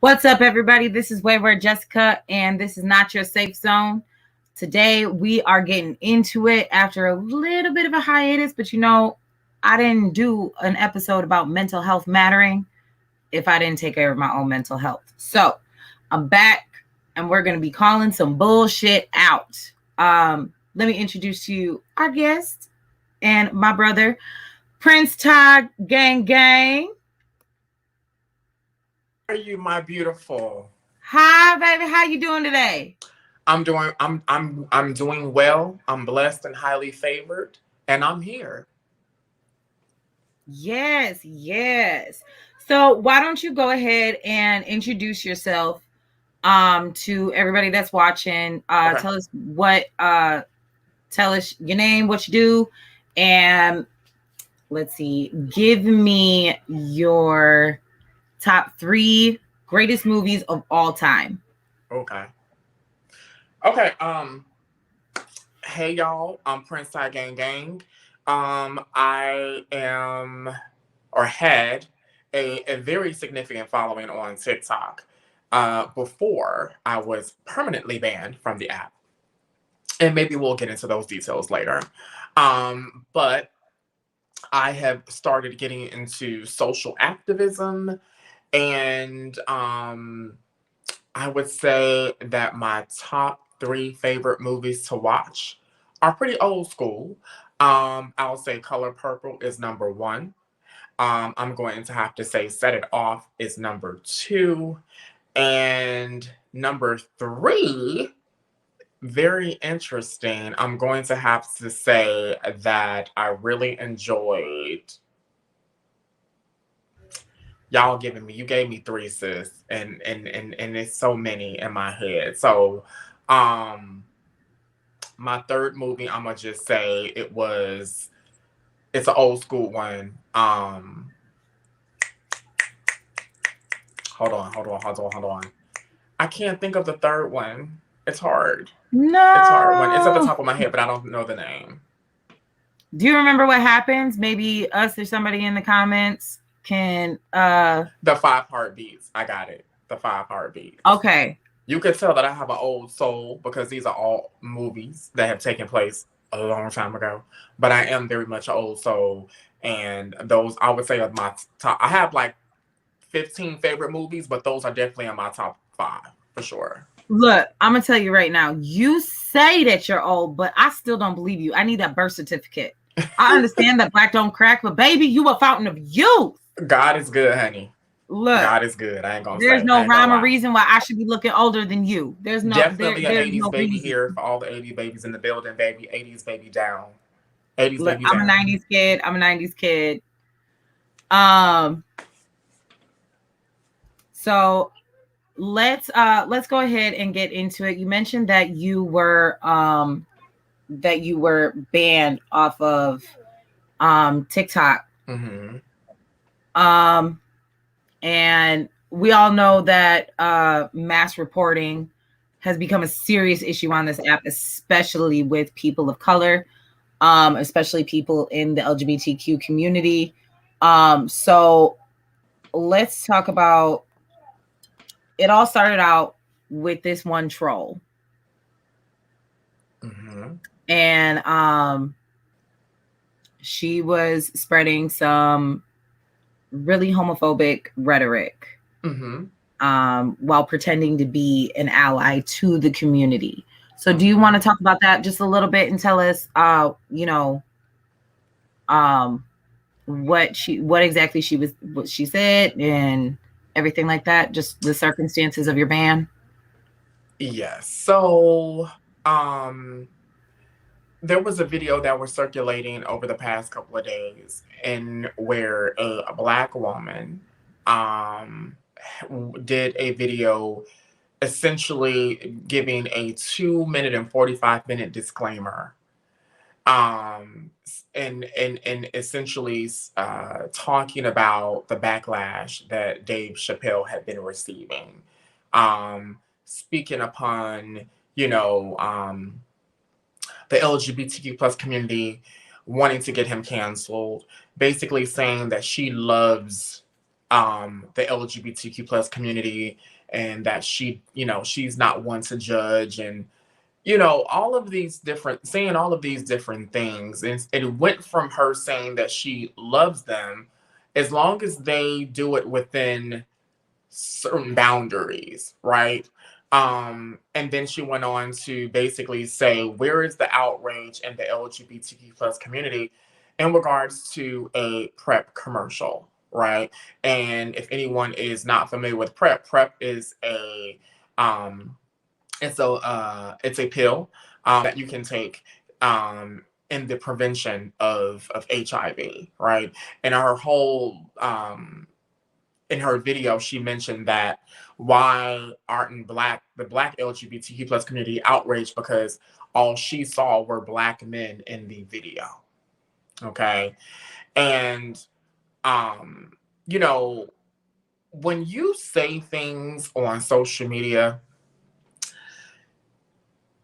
What's up, everybody? This is Wayward Jessica, and this is Not Your Safe Zone. Today, we are getting into it after a little bit of a hiatus, but you know, I didn't do an episode about mental health mattering if I didn't take care of my own mental health. So, I'm back, and we're going to be calling some bullshit out. Let me introduce to you our guest and my brother, PrinceTyGangGang. How are you, my beautiful? Hi, baby. How you doing today? I'm doing well. I'm blessed and highly favored, and I'm here. Yes. So why don't you go ahead and introduce yourself to everybody that's watching. Okay. Tell us your name, what you do, and let's see, give me your top 3 greatest movies of all time. Okay. Hey y'all, I'm PrinceTyGangGang. I am or had a very significant following on TikTok before I was permanently banned from the app. And maybe we'll get into those details later. But I have started getting into social activism. And I would say that my top 3 favorite movies to watch are pretty old school. I'll say Color Purple is number 1. I'm going to have to say Set It Off is number 2. And number 3, very interesting, I'm going to have to say that I really enjoyed... Y'all you gave me 3, sis, and it's so many in my head. So, my 3rd movie, I'm gonna just say it's an old school one. Hold on. I can't think of the 3rd one. It's hard. No, it's hard. It's at the top of my head, but I don't know the name. Do you remember what happens? Maybe us or somebody in the comments can The 5 Heartbeats. I got it. The 5 Heartbeats. Okay. You could tell that I have an old soul because these are all movies that have taken place a long time ago. But I am very much an old soul, and those I would say are my top. I have like 15 favorite movies, but those are definitely in my top 5 for sure. Look, I'm gonna tell you right now. You say that you're old, but I still don't believe you. I need that birth certificate. I understand that black don't crack, but baby, you a fountain of youth. God is good, honey. Look, God is good. I ain't gonna there's say. no rhyme or reason why I should be looking older than you. There's no definitely an 80s no baby reason. here for all the 80s babies in the building, baby. 80s baby down. 80s Look, baby I'm down. a 90s kid. So let's go ahead and get into it. You mentioned that you were banned off of TikTok. Mm-hmm. And we all know that mass reporting has become a serious issue on this app, especially with people of color, especially people in the LGBTQ community. So let's talk about, it all started out with this one troll. Mm-hmm. And she was spreading some really homophobic rhetoric, Mm-hmm. while pretending to be an ally to the community. So do you Mm-hmm. want to talk about that just a little bit and tell us, what exactly what she said and everything like that, just the circumstances of your ban? Yes. So, there was a video that was circulating over the past couple of days, and where a black woman um, did a video essentially giving a 2 minute and 45 minute disclaimer, and essentially talking about the backlash that Dave Chappelle had been receiving, speaking upon, you know, the LGBTQ plus community wanting to get him canceled, basically saying that she loves the LGBTQ plus community, and that she's not one to judge, and all of these different saying all of these different things. And it went from her saying that she loves them as long as they do it within certain boundaries, right? And then she went on to basically say, where is the outrage in the LGBTQ plus community in regards to a PrEP commercial, right? And if anyone is not familiar with PrEP is um, it's a pill that you can take in the prevention of HIV, right? And her whole in her video, she mentioned that why aren't the black LGBTQ plus community outraged because all she saw were black men in the video. Okay. And um, you know, when you say things on social media,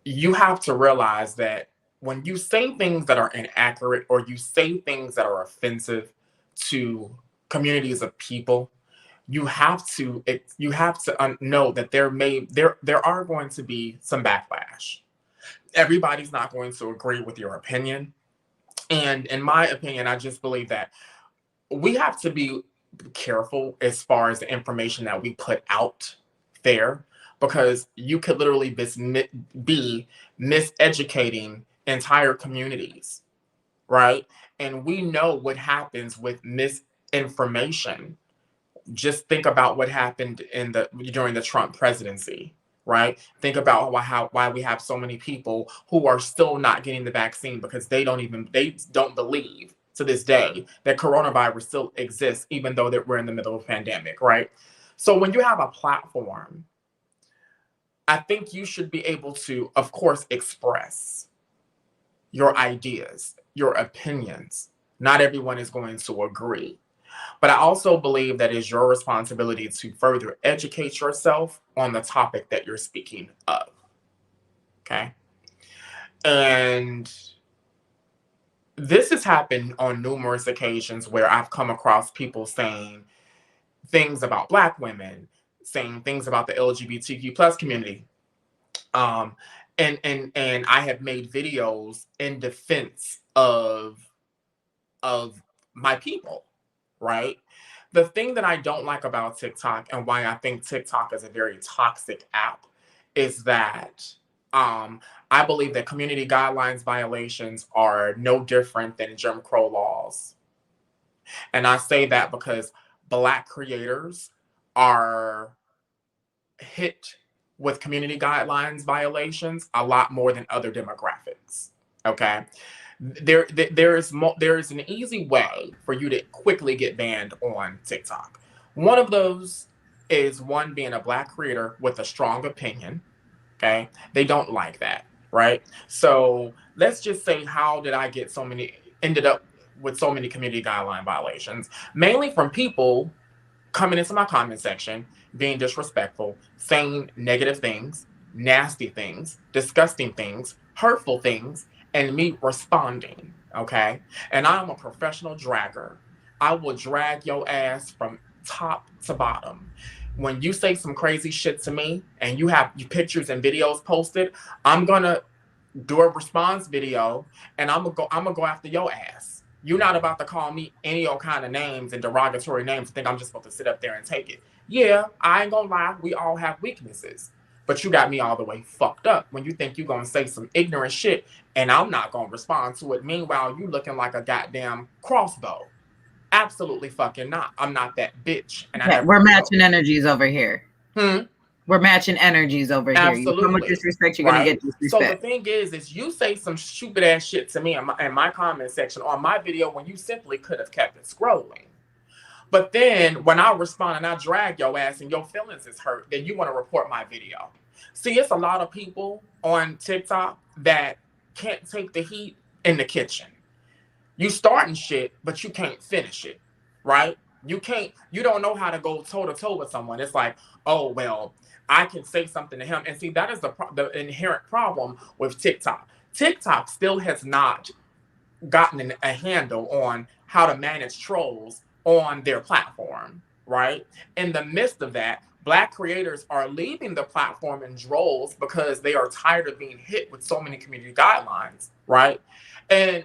you have to realize that when you say things that are inaccurate, or you say things that are offensive to communities of people, you have to know that there are going to be some backlash. Everybody's not going to agree with your opinion, and in my opinion, I just believe that we have to be careful as far as the information that we put out there, because you could literally be miseducating entire communities, right? And we know what happens with misinformation. Just think about what happened during the Trump presidency, right? Think about why we have so many people who are still not getting the vaccine because they don't believe to this day that coronavirus still exists, even though that we're in the middle of a pandemic, right? So when you have a platform, I think you should be able to, of course, express your ideas, your opinions. Not everyone is going to agree. But I also believe that it's your responsibility to further educate yourself on the topic that you're speaking of. Okay. And this has happened on numerous occasions where I've come across people saying things about Black women, saying things about the LGBTQ plus community. Um, and I have made videos in defense of my people, right? The thing that I don't like about TikTok, and why I think TikTok is a very toxic app, is that um, I believe that community guidelines violations are no different than Jim Crow laws. And I say that because Black creators are hit with community guidelines violations a lot more than other demographics. Okay. There is an easy way for you to quickly get banned on TikTok. One of those is one, being a Black creator with a strong opinion. Okay. They don't like that. Right. So let's just say, how did I ended up with so many community guideline violations? Mainly from people coming into my comment section, being disrespectful, saying negative things, nasty things, disgusting things, hurtful things, and me responding. Okay. And I'm a professional dragger. I will drag your ass from top to bottom. When you say some crazy shit to me and you have your pictures and videos posted, I'm gonna do a response video, and I'm gonna go after your ass. You're not about to call me any old kind of names and derogatory names and think I'm just supposed to sit up there and take it. Yeah, I ain't gonna lie, we all have weaknesses. But you got me all the way fucked up when you think you're gonna say some ignorant shit and I'm not gonna respond to it. Meanwhile, you looking like a goddamn crossbow. Absolutely fucking not. I'm not that bitch, and I Yeah, never we're will. matching energies over here. We're matching energies over here. You come with Absolutely. disrespect, you're Right. gonna get So the disrespect. thing is you say some stupid ass shit to me in my comment section on my video when you simply could have kept it scrolling. But then when I respond and I drag your ass and your feelings is hurt, then you want to report my video. See, it's a lot of people on TikTok that can't take the heat in the kitchen. You starting shit, but you can't finish it, right? You don't know how to go toe to toe with someone. It's like, oh, well, I can say something to him. And see, that is the inherent problem with TikTok. TikTok still has not gotten a handle on how to manage trolls on their platform, right? In the midst of that, Black creators are leaving the platform in droves because they are tired of being hit with so many community guidelines, right? And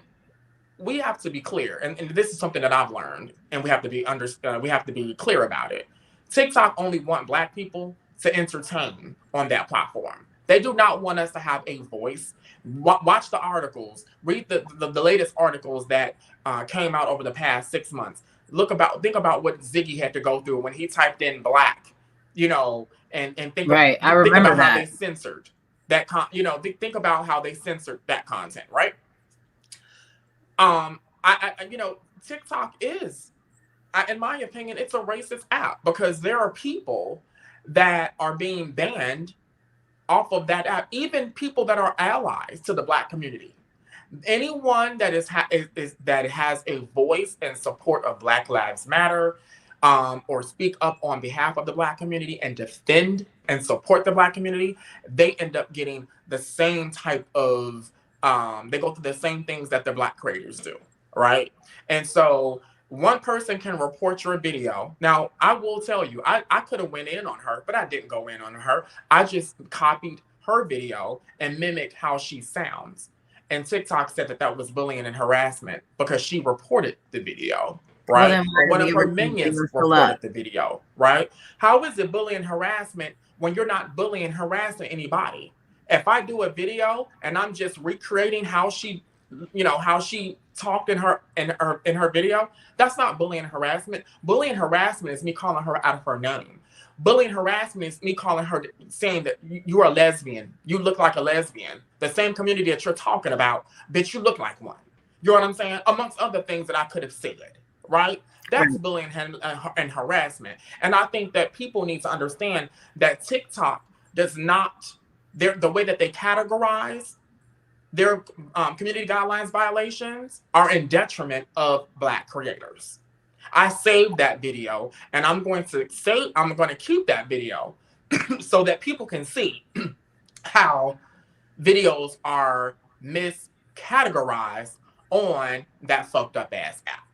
we have to be clear, and this is something that I've learned, and we have to be clear about it. TikTok only want Black people to entertain on that platform. They do not want us to have a voice. Watch the articles, read the latest articles that came out over the past 6 months. Think about what Ziggy had to go through when he typed in Black, and Right. I think remember about how that. they censored that think about how they censored that content, right? TikTok is, in my opinion, it's a racist app because there are people that are being banned off of that app, even people that are allies to the Black community. Anyone that that has a voice in support of Black Lives Matter, or speak up on behalf of the Black community and defend and support the Black community, they end up getting the same type of they go through the same things that the Black creators do, right? And so one person can report your video. Now, I will tell you, I could have went in on her, but I didn't go in on her. I just copied her video and mimicked how she sounds. And TikTok said that was bullying and harassment because she reported the video, Well, right? then Or why one are of the her other minions videos still up? reported the video, right? How is it bullying and harassment when you're not bullying and harassing anybody? If I do a video and I'm just recreating how she talked in her video, that's not bullying and harassment. Bullying and harassment is me calling her out of her name. Bullying harassment is me calling her, saying that you are a lesbian. You look like a lesbian. The same community that you're talking about, bitch, you look like one. You know what I'm saying? Amongst other things that I could have said, right? That's Right. bullying and harassment. And I think that people need to understand that TikTok does not, the way that they categorize their community guidelines violations are in detriment of Black creators. I saved that video, and I'm going to keep that video so that people can see how videos are miscategorized on that fucked up ass app.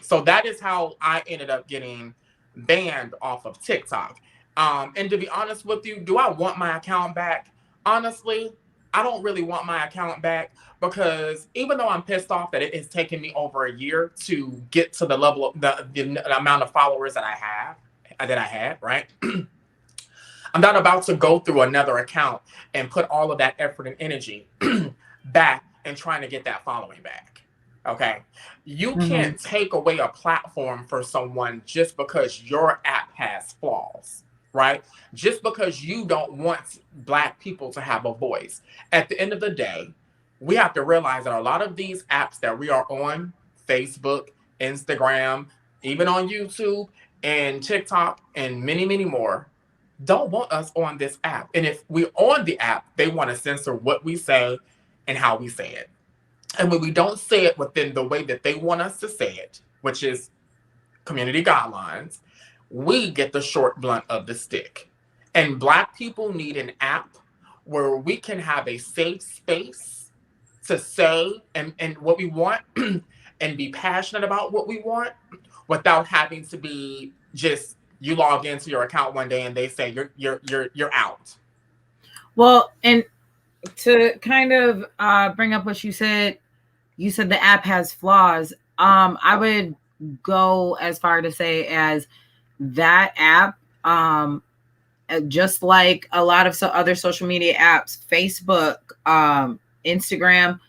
So that is how I ended up getting banned off of TikTok. And to be honest with you, do I want my account back? Honestly, I don't really want my account back because even though I'm pissed off that it has taken me over a year to get to the level of the amount of followers that I had, right? I'm not about to go through another account and put all of that effort and energy back and trying to get that following back. Okay. You can't take away a platform for someone just because your app has flaws, right? Just because you don't want Black people to have a voice. At the end of the day, we have to realize that a lot of these apps that we are on, Facebook, Instagram, even on YouTube, and TikTok and many, many more don't want us on this app. And if we're on the app, they want to censor what we say and how we say it. And when we don't say it within the way that they want us to say it, which is community guidelines, we get the short blunt of the stick. And Black people need an app where we can have a safe space to say and what we want and be passionate about what we want without having to be just you log into your account one day and they say you're out. Well, and to kind of bring up what you said the app has flaws. I would go as far to say as that app, just like a lot of other social media apps, Facebook, Instagram,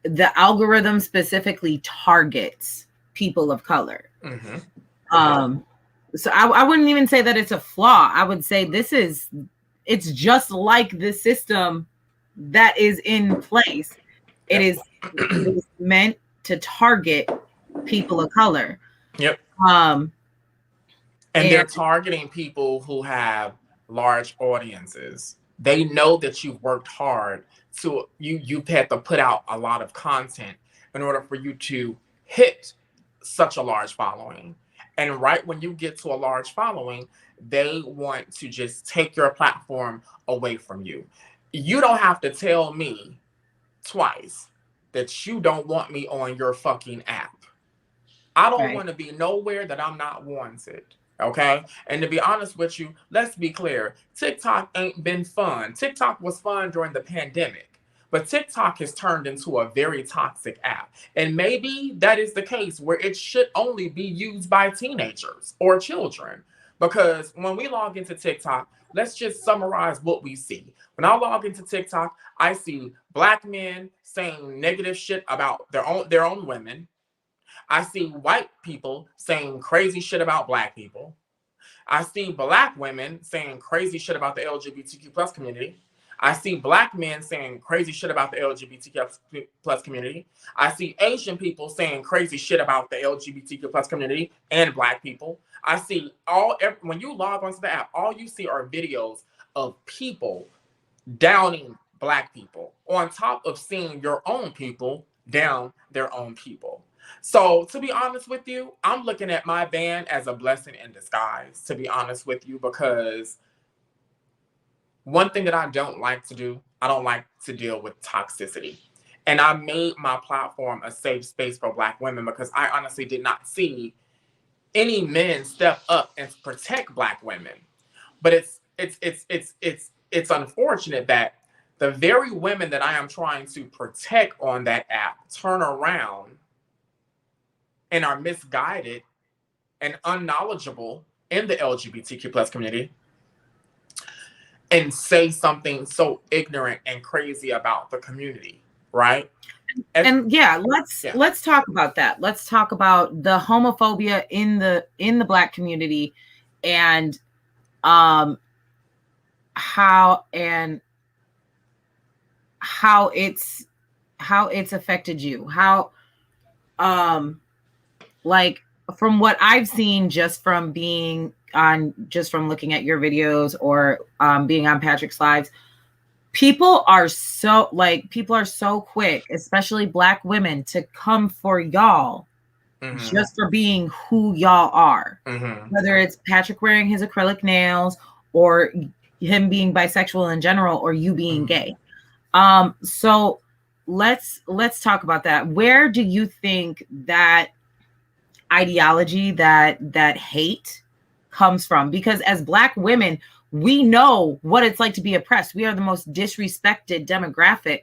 the algorithm specifically targets people of color. Mm-hmm. So I wouldn't even say that it's a flaw. I would say it's just like the system that is in place. It is meant to target people of color. Yep. And they're targeting people who have large audiences. They know that you've worked hard, so you've had to put out a lot of content in order for you to hit such a large following. And right when you get to a large following, they want to just take your platform away from you. You don't have to tell me twice that you don't want me on your fucking app. I don't want to be nowhere that I'm not wanted. Okay. And to be honest with you, let's be clear. TikTok ain't been fun. TikTok was fun during the pandemic, but TikTok has turned into a very toxic app. And maybe that is the case where it should only be used by teenagers or children. Because when we log into TikTok, let's just summarize what we see. When I log into TikTok, I see Black men saying negative shit about their own women. I see white people saying crazy shit about Black people. I see Black women saying crazy shit about the LGBTQ plus community. I see Black men saying crazy shit about the LGBTQ plus community. I see Asian people saying crazy shit about the LGBTQ plus community and Black people. I see when you log onto the app, all you see are videos of people downing Black people on top of seeing your own people down their own people. So to be honest with you, I'm looking at my ban as a blessing in disguise, to be honest with you, because one thing that I don't like to do, I don't like to deal with toxicity. And I made my platform a safe space for Black women because I honestly did not see any men step up and protect Black women. But it's unfortunate that the very women that I am trying to protect on that app turn around and are misguided and unknowledgeable in the LGBTQ plus community and say something so ignorant and crazy about the community, right? And let's talk about that. Let's talk about the homophobia in the Black community and how it's affected you. How like from what I've seen just from looking at your videos or being on Patrick's lives, people are so quick, especially Black women, to come for y'all just for being who y'all are. Whether it's Patrick wearing his acrylic nails or him being bisexual in general or you being gay. So let's talk about that. Where do you think that ideology, that hate comes from? Because as Black women, we know what it's like to be oppressed. We are the most disrespected demographic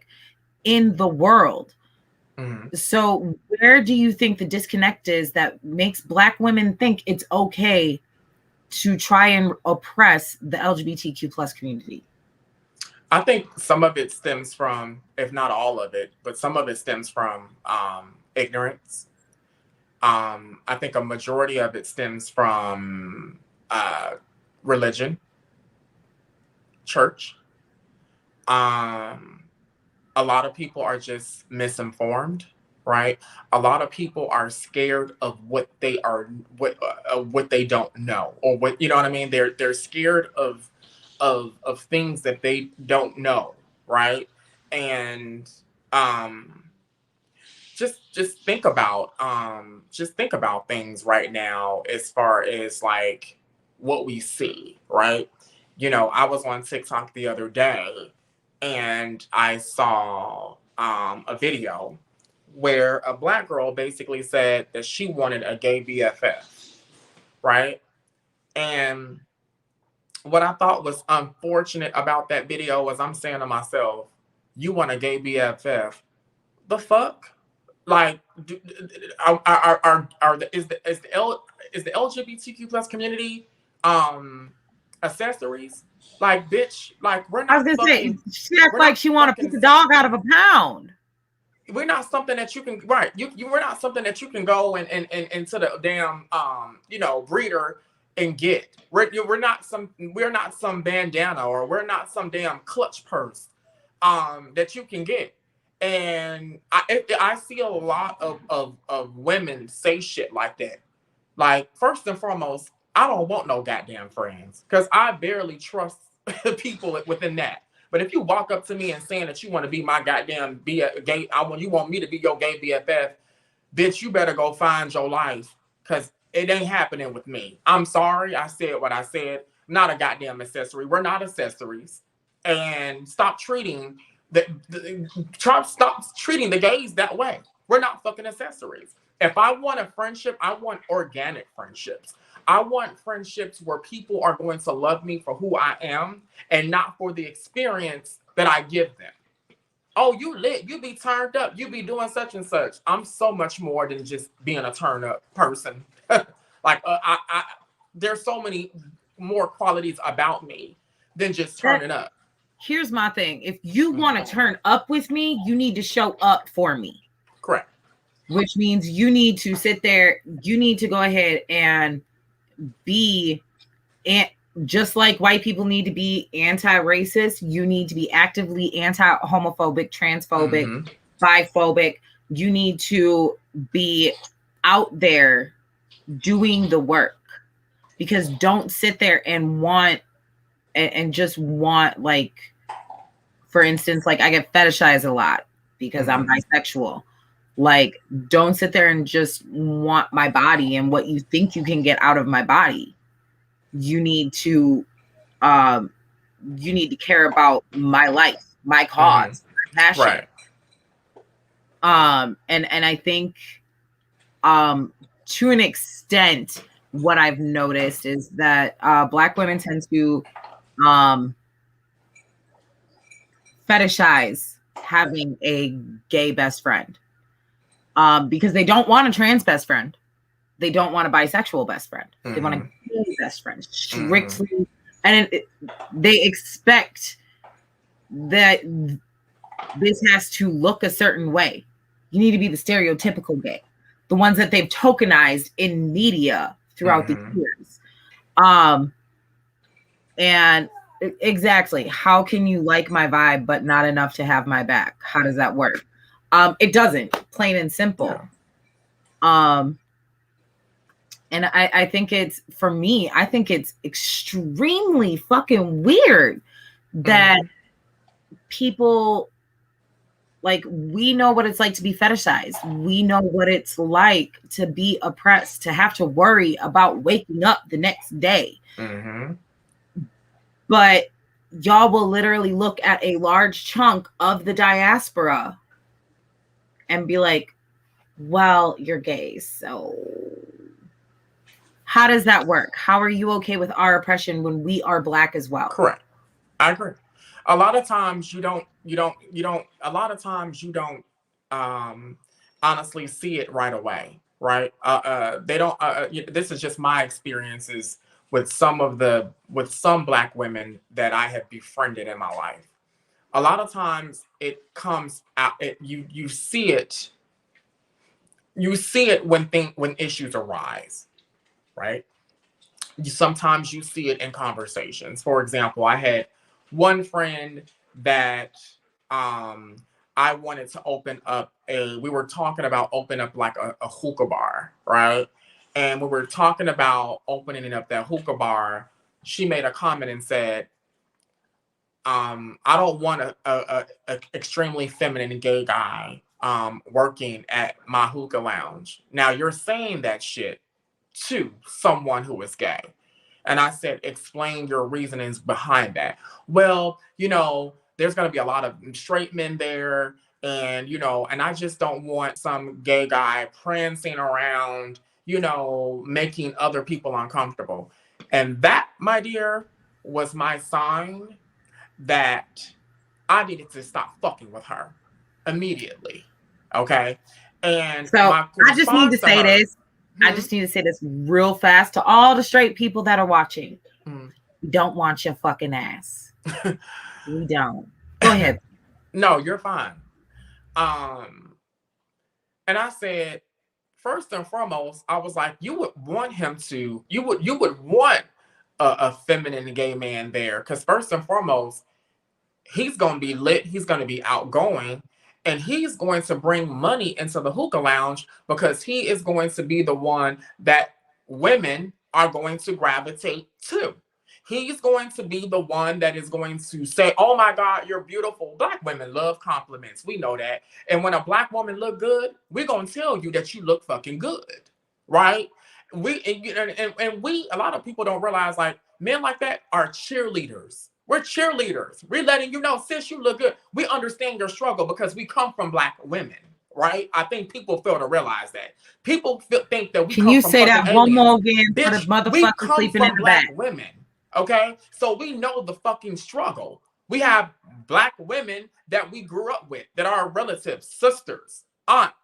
in the world. So where do you think the disconnect is that makes Black women think it's okay to try and oppress the LGBTQ plus community? I think some of it stems from, if not all of it, but some of it stems from ignorance. I think a majority of it stems from religion, church. A lot of people are just misinformed. right? A lot of people are scared of what they are, what they don't know, or what, you know what I mean. They're scared of things that they don't know, right? And um, just think about things right now as far as like what we see, right? You know, I was on TikTok the other day and I saw a video where a black girl basically said that she wanted a gay BFF, right? And what I thought was unfortunate about that video was, I'm saying to myself, you want a gay BFF? The fuck? Like, is the LGBTQ plus community accessories? Like, bitch, like I was gonna say she acts like she want to pick a dog out of a pound. We're not something that you can, right, we're not something that you can go and into the damn you know, breeder and get. We're not some bandana, or we're not some damn clutch purse that you can get. And I see a lot of women say shit like that. Like, first and foremost, I don't want no goddamn friends, because I barely trust people within that. But if you walk up to me and saying that you want to be my goddamn gay, you want me to be your gay BFF, bitch, you better go find your life, because it ain't happening with me. I'm sorry, I said what I said. Not a goddamn accessory. We're not accessories. And stop treating stop treating the gays that way. We're not fucking accessories. If I want a friendship, I want organic friendships. I want friendships where people are going to love me for who I am and not for the experience that I give them. Oh, you lit, you be turned up, you be doing such and such. I'm so much more than just being a turn up person. Like, there's so many more qualities about me than just turning up. Here's my thing. If you want to turn up with me, you need to show up for me. Correct. Which means you need to sit there. You need to go ahead and be, and just like white people need to be anti-racist, you need to be actively anti-homophobic, transphobic, biphobic. You need to be out there doing the work, because don't sit there and want and just want, like, for instance, like, I get fetishized a lot because I'm bisexual. Like, don't sit there and just want my body and what you think you can get out of my body. You need to care about my life, my cause, my passion. Right. And I think to an extent, what I've noticed is that Black women tend to fetishize having a gay best friend, because they don't want a trans best friend. They don't want a bisexual best friend. They want a gay best friend, strictly. And they expect that this has to look a certain way. You need to be the stereotypical gay, the ones that they've tokenized in media throughout the years. And exactly, how can you like my vibe but not enough to have my back? How does that work? It doesn't, plain and simple. Yeah. And I think it's, for me, I think it's extremely fucking weird that people, like, we know what it's like to be fetishized. We know what it's like to be oppressed, to have to worry about waking up the next day. But y'all will literally look at a large chunk of the diaspora and be like, well, you're gay, so how does that work? How are you okay with our oppression when we are Black as well? Correct. I agree. A lot of times you don't honestly see it right away, right? They don't, this is just my experiences with some Black women that I have befriended in my life. A lot of times it comes out, you see it when issues arise, right? Sometimes you see it in conversations. For example, I had one friend that I wanted to open up we were talking about opening up like a hookah bar, right? And when we were talking about opening up that hookah bar, she made a comment and said, I don't want a extremely feminine gay guy working at my hookah lounge. Now you're saying that shit to someone who is gay. And I said, explain your reasonings behind that. Well, there's going to be a lot of straight men there. And, and I just don't want some gay guy prancing around, making other people uncomfortable. And that, my dear, was my sign that I needed to stop fucking with her immediately. Okay. And So my I just need to response to say her, this. I just need to say this real fast to all the straight people that are watching. We don't want your fucking ass. We don't. Go ahead. No, you're fine. And I said, first and foremost, I was like, you would want him to, you would want a feminine gay man there. Because first and foremost, he's going to be lit. He's going to be outgoing. And he's going to bring money into the hookah lounge because he is going to be the one that women are going to gravitate to. He's going to be the one that is going to say, oh my God, you're beautiful. Black women love compliments. We know that. And when a Black woman look good, we're going to tell you that you look fucking good. Right? And we, a lot of people don't realize, like, men like that are cheerleaders. We're cheerleaders. We're letting you know, sis, you look good. We understand your struggle because we come from Black women, right? I think people fail to realize that. People think that we Can come you from say fucking that aliens. one more again for the Bitch, we motherfucker come sleeping in from the Black back? women, okay? So we know the fucking struggle. We have Black women that we grew up with, that are relatives, sisters, aunts,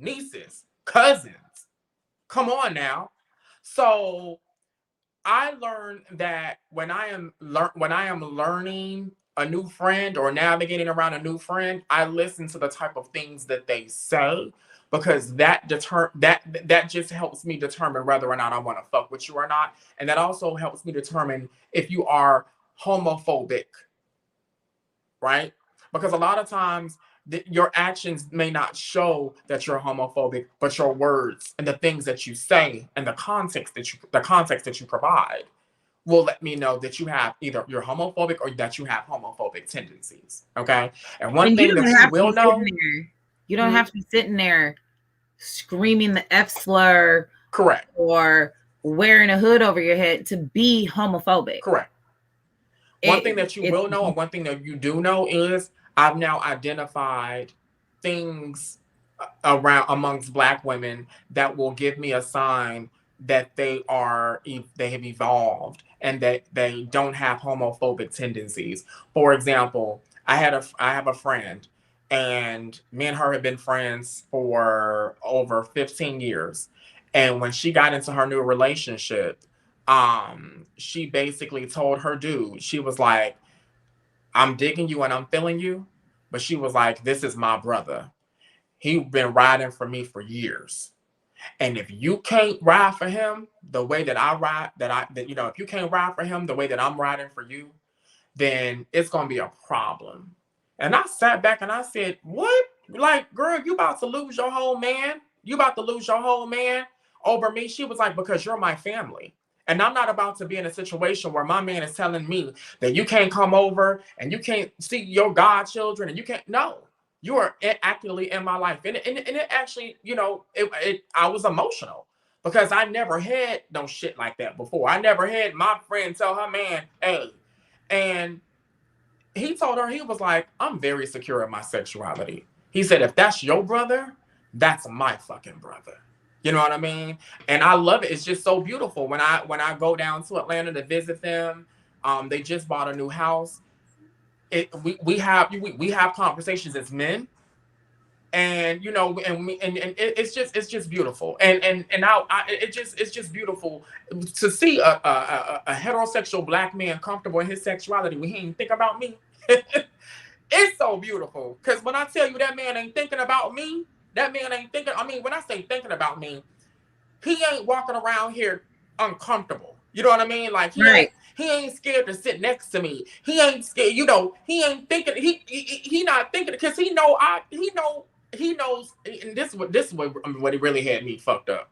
nieces, cousins. Come on now. So I learned that when I am learning a new friend or navigating around a new friend, I listen to the type of things that they say, because that just helps me determine whether or not I want to fuck with you or not, and that also helps me determine if you are homophobic, right? Because a lot of times your actions may not show that you're homophobic, but your words and the things that you say and the context that you provide will let me know that you have either you're homophobic or that you have homophobic tendencies. Okay. And one thing that you will know, you don't have to be sitting there screaming the F slur, correct, or wearing a hood over your head to be homophobic. Correct. One thing that you will know, and one thing that you do know, is I've now identified things around amongst Black women that will give me a sign that they have evolved and that they don't have homophobic tendencies. For example, I have a friend, and me and her have been friends for over 15 years. And when she got into her new relationship, she basically told her dude, she was like, I'm digging you and I'm feeling you, but she was like, this is my brother. He's been riding for me for years. And if you can't ride for him the way that I ride, if you can't ride for him the way that I'm riding for you, then it's going to be a problem. And I sat back and I said, what? Like, girl, you about to lose your whole man? You about to lose your whole man over me? She was like, because you're my family. And I'm not about to be in a situation where my man is telling me that you can't come over and you can't see your godchildren and you can't. No, you are actively in my life. And it actually, I was emotional because I never had no shit like that before. I never had my friend tell her man, hey, and he told her, he was like, I'm very secure in my sexuality. He said, if that's your brother, that's my fucking brother. You know what I mean? And I love it. It's just so beautiful. When I go down to Atlanta to visit them, they just bought a new house. We have conversations as men, and it's just beautiful. It's just beautiful to see a heterosexual Black man comfortable in his sexuality when he ain't think about me. It's so beautiful, because when I tell you that man ain't thinking about me, that man ain't thinking. I mean, when I say thinking about me, he ain't walking around here uncomfortable. You know what I mean? Like, he right. He ain't scared to sit next to me. He ain't scared, he ain't thinking, he not thinking, because he knows, and this is what he really had me fucked up,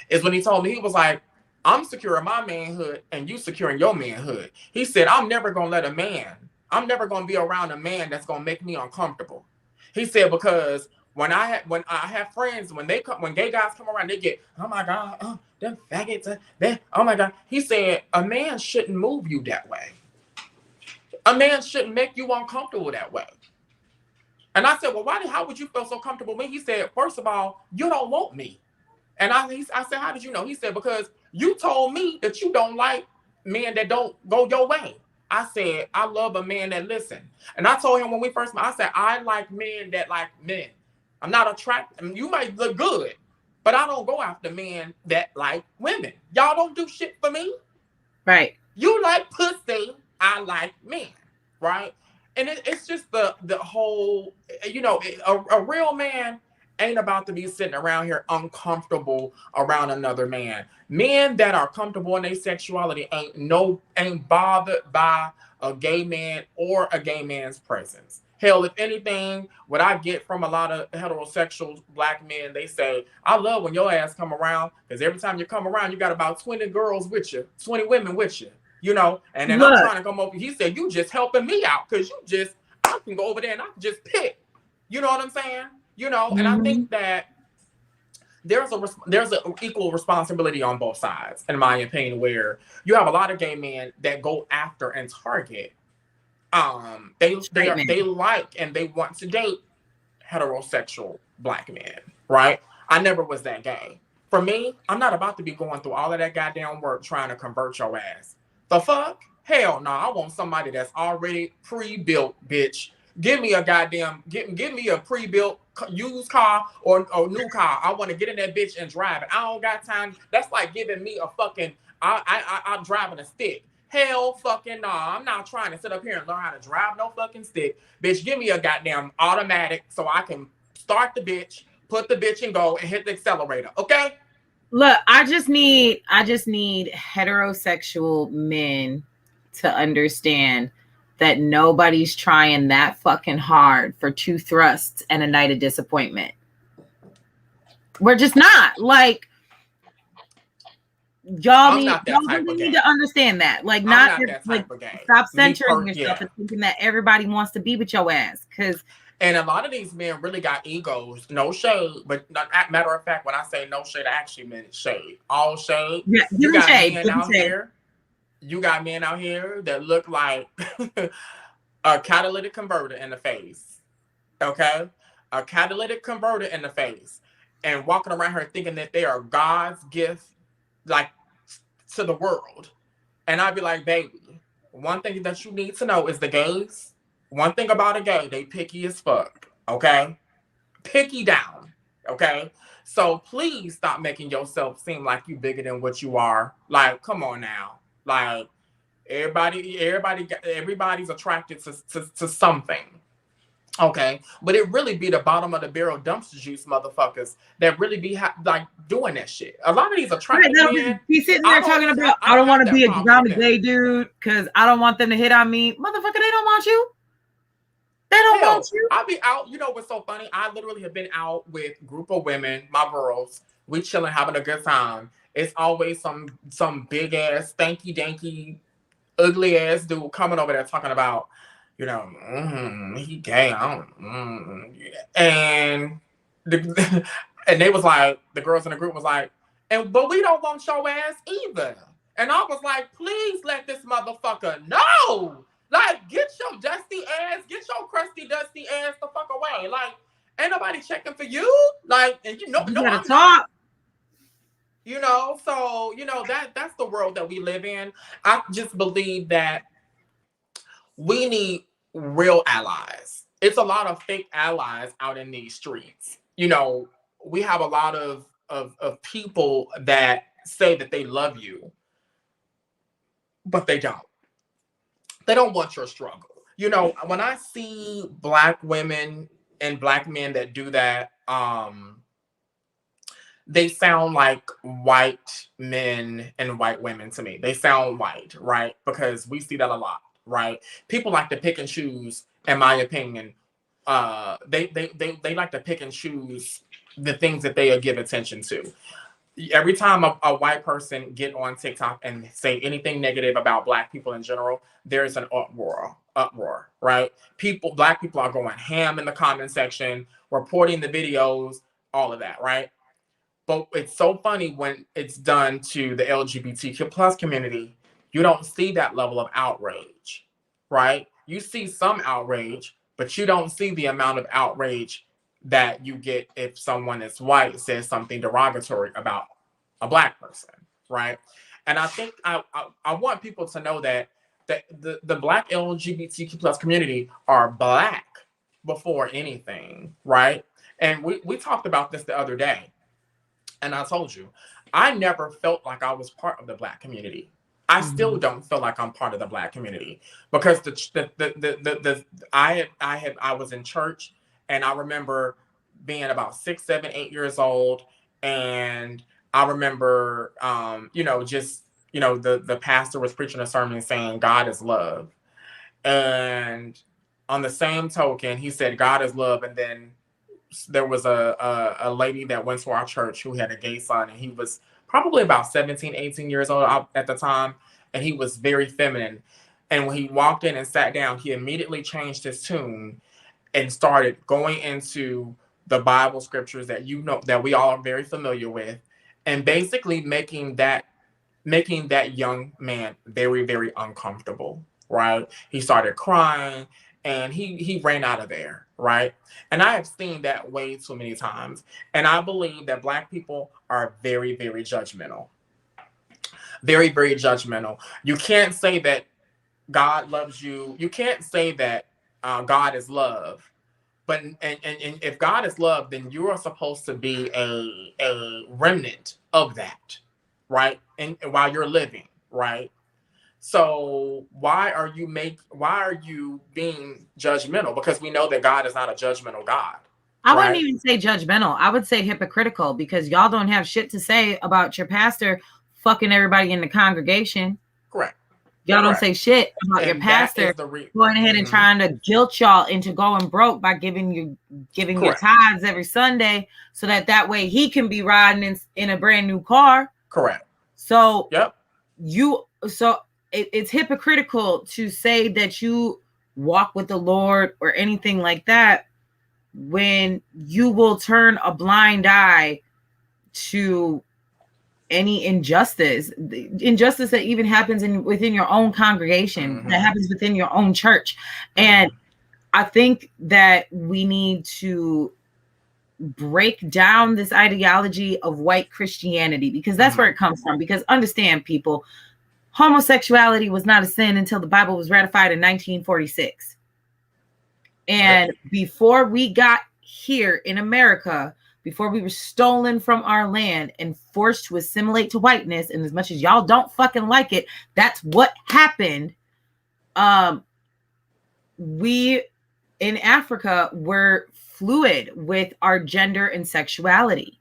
is when he told me, he was like, I'm secure in my manhood and you secure in your manhood. He said, I'm never going to be around a man that's going to make me uncomfortable. He said, because when I have friends, when gay guys come around, they get, oh my God, oh, them faggots, oh my God. He said, a man shouldn't move you that way. A man shouldn't make you uncomfortable that way. And I said, well, how would you feel so comfortable with me? He said, first of all, you don't want me. And I said, how did you know? He said, because you told me that you don't like men that don't go your way. I said, I love a man that listen. And I told him when we first met, I said, I like men that like men. I'm not attracted. I mean, you might look good, but I don't go after men that like women. Y'all don't do shit for me. Right. You like pussy. I like men. Right. And it's just the whole, a real man ain't about to be sitting around here uncomfortable around another man. Men that are comfortable in their sexuality ain't bothered by a gay man or a gay man's presence. Hell, if anything, what I get from a lot of heterosexual black men, they say, I love when your ass come around, because every time you come around, you got about 20 girls with you, 20 women with you, and then I'm trying to come over. He said, you just helping me out, because I can go over there and I can just pick. You know what I'm saying? And I think that there's an equal responsibility on both sides, in my opinion, where you have a lot of gay men that go after and target. They like and they want to date heterosexual black men, right? I never was that gay. For me, I'm not about to be going through all of that goddamn work trying to convert your ass. The fuck? Hell no, I want somebody that's already pre-built, bitch. Give me a goddamn, give me a pre-built used car or new car. I want to get in that bitch and drive it. I don't got time. That's like giving me a fucking, I'm driving a stick. Hell fucking nah. I'm not trying to sit up here and learn how to drive no fucking stick. Bitch, give me a goddamn automatic so I can start the bitch, put the bitch in go, and hit the accelerator. Okay? Look, I just need heterosexual men to understand that nobody's trying that fucking hard for 2 thrusts and a night of disappointment. We're just not. Like, y'all need to understand that. Like, not that type of gay. Stop centering yourself and thinking that everybody wants to be with your ass. And a lot of these men really got egos. No shade, but matter of fact, when I say no shade, I actually meant shade. All shade. Yeah, you got men out here. You got men out here that look like a catalytic converter in the face. Okay? A catalytic converter in the face. And walking around here thinking that they are God's gift, like, to the world. And I'd be like, baby, one thing that you need to know is the gays. One thing about a gay, they picky as fuck. Okay? Picky down. Okay? So please stop making yourself seem like you bigger than what you are. Like, come on now. Like, everybody's attracted to something. Okay, but it really be the bottom of the barrel dumpster juice motherfuckers that really be like doing that shit. A lot of these attractive men. He's sitting there talking about, I don't want to be around a gay dude because I don't want them to hit on me. Motherfucker, they don't want you. They don't want you. I'll be out. You know what's so funny? I literally have been out with a group of women, my girls. We chilling, having a good time. It's always some big ass, stanky danky, ugly ass dude coming over there talking about, he gay. And they was like, the girls in the group was like, but we don't want your ass either. And I was like, please let this motherfucker know. Like, get your dusty ass, get your crusty, dusty ass the fuck away. Like, ain't nobody checking for you. Like, and you gotta talk. So, that's the world that we live in. I just believe that we need real allies. It's a lot of fake allies out in these streets. We have a lot of people that say that they love you, but they don't. They don't want your struggle. When I see Black women and Black men that do that, they sound like white men and white women to me. They sound white, right? Because we see that a lot, right? People like to pick and choose, in my opinion. They like to pick and choose the things that they give attention to. Every time a white person get on TikTok and say anything negative about black people in general, there's an uproar, right? Black people are going ham in the comment section, reporting the videos, all of that, right? But it's so funny when it's done to the LGBTQ plus community, you don't see that level of outrage, right? You see some outrage, but you don't see the amount of outrage that you get if someone is white says something derogatory about a black person, right? And I think I want people to know that the black LGBTQ plus community are black before anything, right? And we talked about this the other day. And I told you, I never felt like I was part of the black community. I still don't feel like I'm part of the black community because I was in church and I remember being about 6, 7, 8 years old, and I remember the pastor was preaching a sermon saying God is love, and on the same token he said God is love, and then there was a lady that went to our church who had a gay son, and he was probably about 17, 18 years old at the time, and he was very feminine. And when he walked in and sat down, he immediately changed his tune and started going into the Bible scriptures that that we all are very familiar with, and basically making that young man very, very uncomfortable, right? He started crying and he ran out of there, right? And I have seen that way too many times. And I believe that black people are very, very judgmental. Very, very judgmental. You can't say that God loves you. You can't say that God is love. But and if God is love, then you are supposed to be a remnant of that, right? And while you're living, right? So why are you being judgmental? Because we know that God is not a judgmental God. I wouldn't even say judgmental. I would say hypocritical, because y'all don't have shit to say about your pastor fucking everybody in the congregation. Correct. Y'all don't say shit about your pastor going ahead and trying to guilt y'all into going broke by giving your tithes every Sunday, so that way he can be riding in a brand new car. Correct. So it's hypocritical to say that you walk with the Lord or anything like that when you will turn a blind eye to any injustice that even happens within your own congregation, that happens within your own church. And I think that we need to break down this ideology of white Christianity, because that's where it comes from. Because understand, people, homosexuality was not a sin until the Bible was ratified in 1946. And before we got here in America, before we were stolen from our land and forced to assimilate to whiteness, and as much as y'all don't fucking like it, that's what happened. We in Africa were fluid with our gender and sexuality.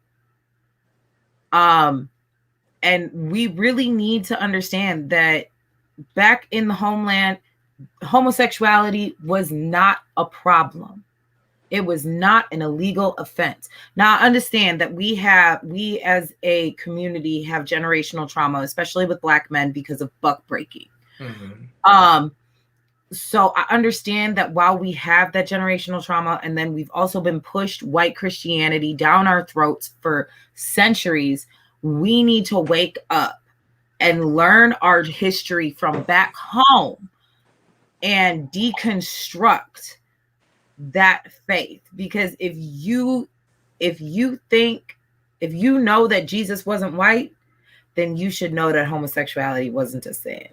And we really need to understand that back in the homeland, homosexuality was not a problem. It was not an illegal offense. Now, I understand that we as a community have generational trauma, especially with Black men, because of buck breaking. So I understand that while we have that generational trauma, and then we've also been pushed white Christianity down our throats for centuries, we need to wake up and learn our history from back home and deconstruct that faith. Because if you know that Jesus wasn't white, then you should know that homosexuality wasn't a sin.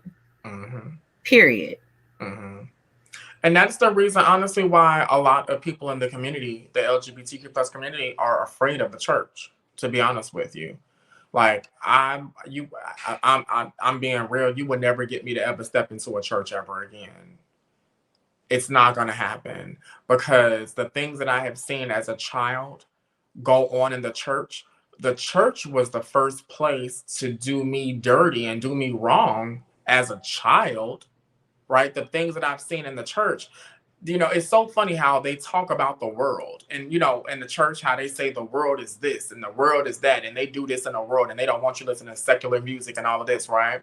Period. And that's the reason, honestly, why a lot of people in the community, the LGBTQ plus community, are afraid of the church, to be honest with you. Like, I'm being real. You would never get me to ever step into a church ever again. It's not going to happen, because the things that I have seen as a child go on in the church, the church was the first place to do me dirty and do me wrong as a child, right? The things that I've seen in the church, it's so funny how they talk about the world and, in the church, how they say the world is this and the world is that, and they do this in the world and they don't want you listening to secular music and all of this, right?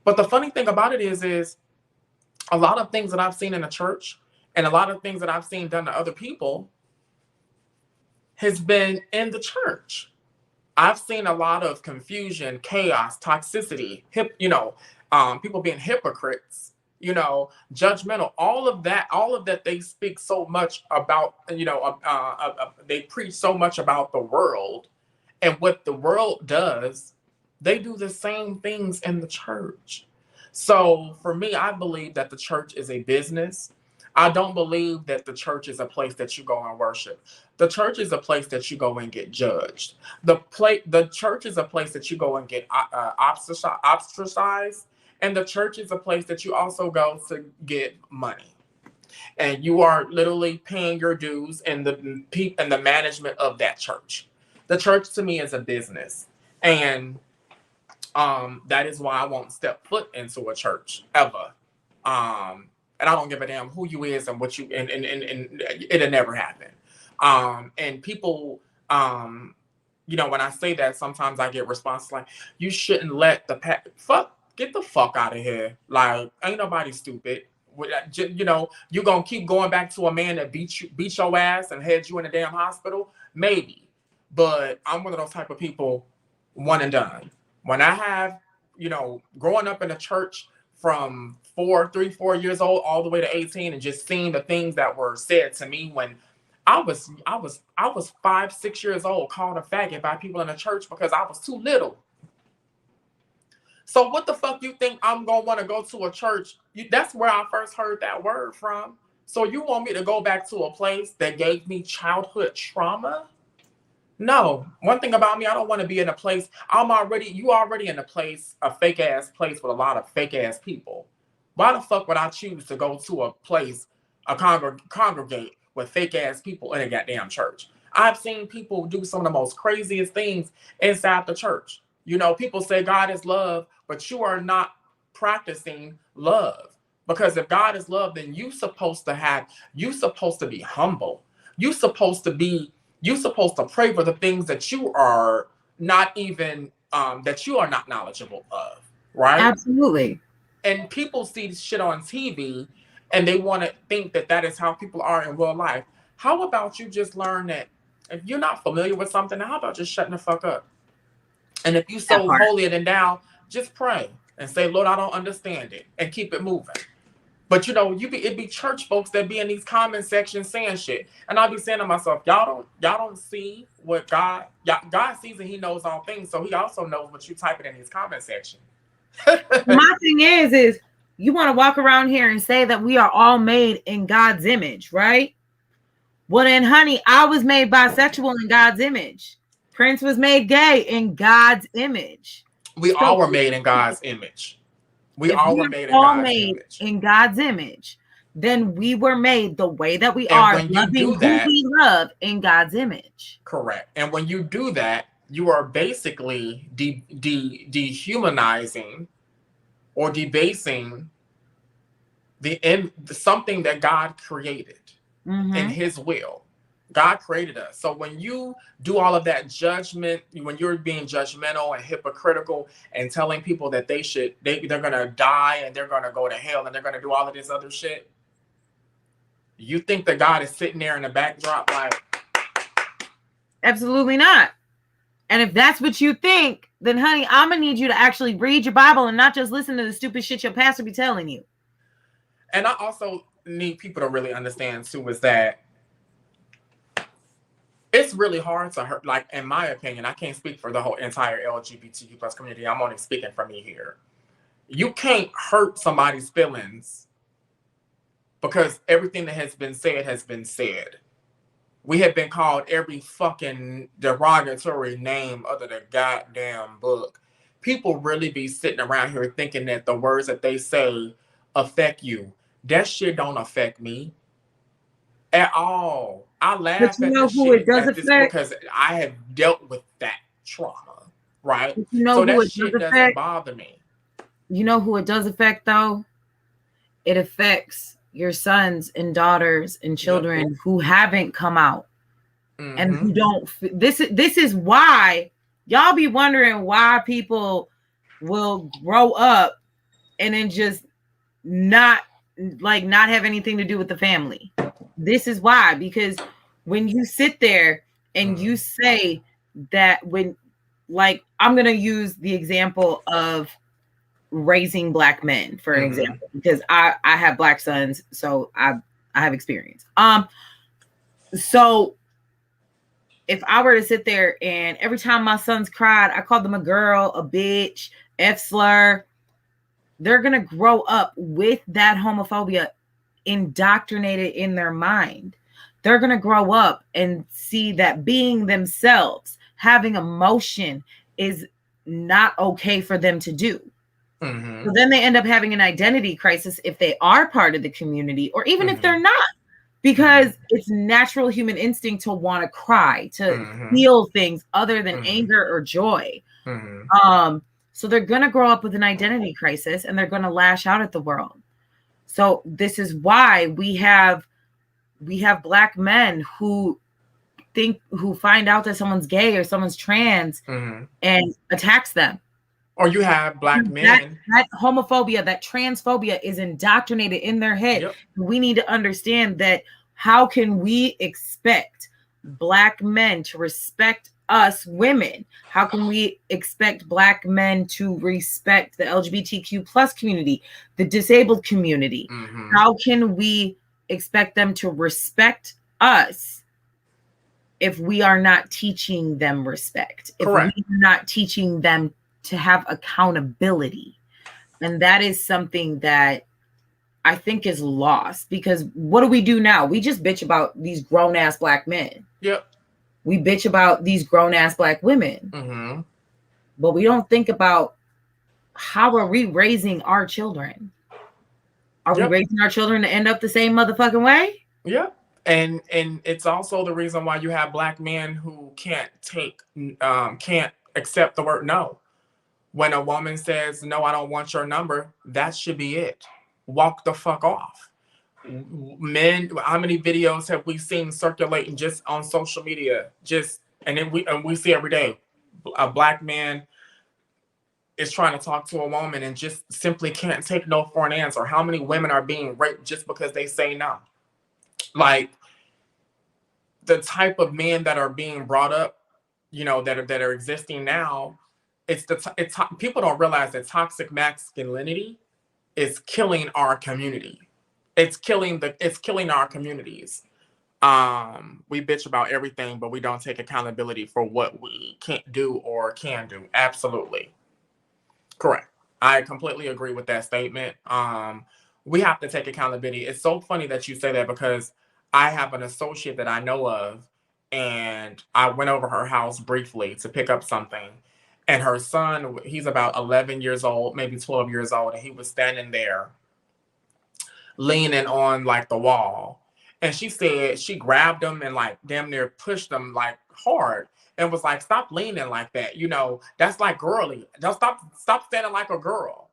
But the funny thing about it is a lot of things that I've seen in the church and a lot of things that I've seen done to other people has been in the church. I've seen a lot of confusion, chaos, toxicity, people being hypocrites, judgmental, all of that they speak so much about, they preach so much about the world and what the world does. They do the same things in the church. So for me, I believe that the church is a business. I don't believe that the church is a place that you go and worship. The church is a place that you go and get judged. The church is a place that you go and get ostracized. And the church is a place that you also go to get money. And you are literally paying your dues in the management of that church. The church to me is a business. And that is why I won't step foot into a church ever. And I don't give a damn who you is and what you and it'll never happen. And people, when I say that, sometimes I get responses like, "You shouldn't let get the fuck out of here." Like, ain't nobody stupid. You gonna keep going back to a man that beat your ass and had you in a damn hospital? Maybe, but I'm one of those type of people, one and done. When I have, growing up in a church from 4 years old all the way to 18 and just seeing the things that were said to me when I was 5, 6 years old, called a faggot by people in the church because I was too little. So what the fuck you think I'm gonna want to go to a church? That's where I first heard that word from. So you want me to go back to a place that gave me childhood trauma? No. One thing about me, I don't want to be in a place. You already in a fake ass place with a lot of fake ass people. Why the fuck would I choose to go to a place, congregate with fake ass people in a goddamn church? I've seen people do some of the most craziest things inside the church. People say God is love, but you are not practicing love. Because if God is love, then you supposed to be humble. You supposed to pray for the things that you are not even that you are not knowledgeable of, right? Absolutely. And people see shit on TV and they want to think that is how people are in real life. How about you just learn that if you're not familiar with something, how about just shutting the fuck up? And if you so holier than thou, just pray and say, "Lord, I don't understand it," and keep it moving. But it'd be church folks that be in these comment sections saying shit. And I'll be saying to myself, y'all don't see what God sees, and he knows all things. So he also knows what you typing in his comment section. My thing is you want to walk around here and say that we are all made in God's image, right? Well then, honey, I was made bisexual in God's image. Prince was made gay in God's image. We all were made in God's image. We all were made in God's image. Then we were made the way that we are, loving who we love in God's image. Correct. And when you do that, you are basically dehumanizing or debasing something that God created in his will. God created us. So when you do all of that judgment, when you're being judgmental and hypocritical and telling people that they're going to die and they're going to go to hell and they're going to do all of this other shit, you think that God is sitting there in the backdrop like... Absolutely not. And if that's what you think, then honey, I'm going to need you to actually read your Bible and not just listen to the stupid shit your pastor be telling you. And I also need people to really understand too is that it's really hard to hurt, like, in my opinion, I can't speak for the whole entire LGBTQ plus community. I'm only speaking for me here. You can't hurt somebody's feelings because everything that has been said. We have been called every fucking derogatory name other than goddamn book. People really be sitting around here thinking that the words that they say affect you. That shit don't affect me at all. I laugh at the shit because I have dealt with that trauma, right? You know So who that it does shit doesn't affect? bother me. You know who it does affect, though? It affects your sons and daughters and children who haven't come out and who don't. This is why y'all be wondering why people will grow up and then just not have anything to do with the family. This is why, because when you sit there and you say that, when, like, I'm gonna use the example of raising Black men for an example, because I have Black sons, so I have experience. So if I were to sit there and every time my sons cried, I called them a girl, a bitch, F slur, they're gonna grow up with that homophobia indoctrinated in their mind. They're gonna grow up and see that being themselves, having emotion, is not okay for them to do. So then they end up having an identity crisis if they are part of the community, or even if they're not, because it's natural human instinct to want to cry, to feel things other than anger or joy. So they're going to grow up with an identity crisis and they're going to lash out at the world. So this is why we have Black men who find out that someone's gay or someone's trans and attacks them. Or you have Black men. That homophobia, that transphobia is indoctrinated in their head. We need to understand that. How can we expect Black men to respect us women? How can we expect Black men to respect the LGBTQ plus community, the disabled community? How can we expect them to respect us if we are not teaching them respect? Correct. If we are not teaching them to have accountability? And that is something that I think is lost, because what do we do now? We just bitch about these grown ass Black men. We bitch about these grown ass Black women. But we don't think about, how are we raising our children? Are we raising our children to end up the same motherfucking way? And it's also the reason why you have Black men who can't accept the word no. When a woman says, no, I don't want your number, that should be it. Walk the fuck off. Men, how many videos have we seen circulating just on social media? And we see every day a Black man is trying to talk to a woman and just simply can't take no for an answer. How many women are being raped just because they say no? Like, the type of men that are being brought up, that are existing now, people don't realize that toxic masculinity is killing our community. It's killing our communities. We bitch about everything, but we don't take accountability for what we can't do or can do. Absolutely. Correct. I completely agree with that statement. We have to take accountability. It's so funny that you say that, because I have an associate that I know of, and I went over her house briefly to pick up something. And her son, he's about 11 years old, maybe 12 years old, and he was standing there leaning on like the wall. And she said she grabbed him and like damn near pushed him like hard and was like, stop leaning like that. That's like girly. Don't stop standing like a girl.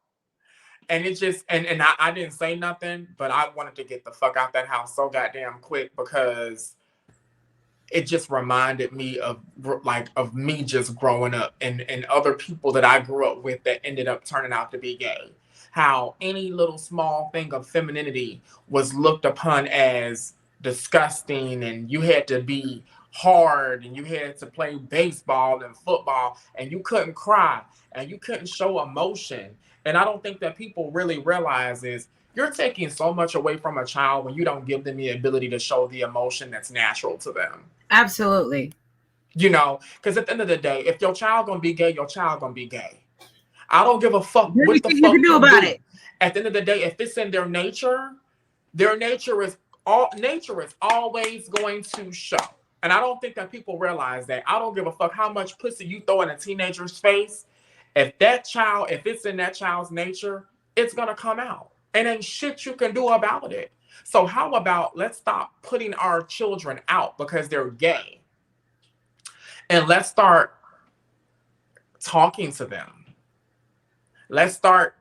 And it just, and I didn't say nothing, but I wanted to get the fuck out that house so goddamn quick, because it just reminded me of me just growing up and other people that I grew up with that ended up turning out to be gay. How any little small thing of femininity was looked upon as disgusting, and you had to be hard, and you had to play baseball and football, and you couldn't cry, and you couldn't show emotion. And I don't think that people really realize is you're taking so much away from a child when you don't give them the ability to show the emotion that's natural to them. Absolutely. Because at the end of the day, if your child gonna be gay, your child gonna be gay. I don't give a fuck what the fuck you can do about it. At the end of the day, if it's in their nature is always going to show. And I don't think that people realize that. I don't give a fuck how much pussy you throw in a teenager's face. If it's in that child's nature, it's gonna come out. And ain't shit you can do about it. So how about let's stop putting our children out because they're gay. And let's start talking to them. Let's start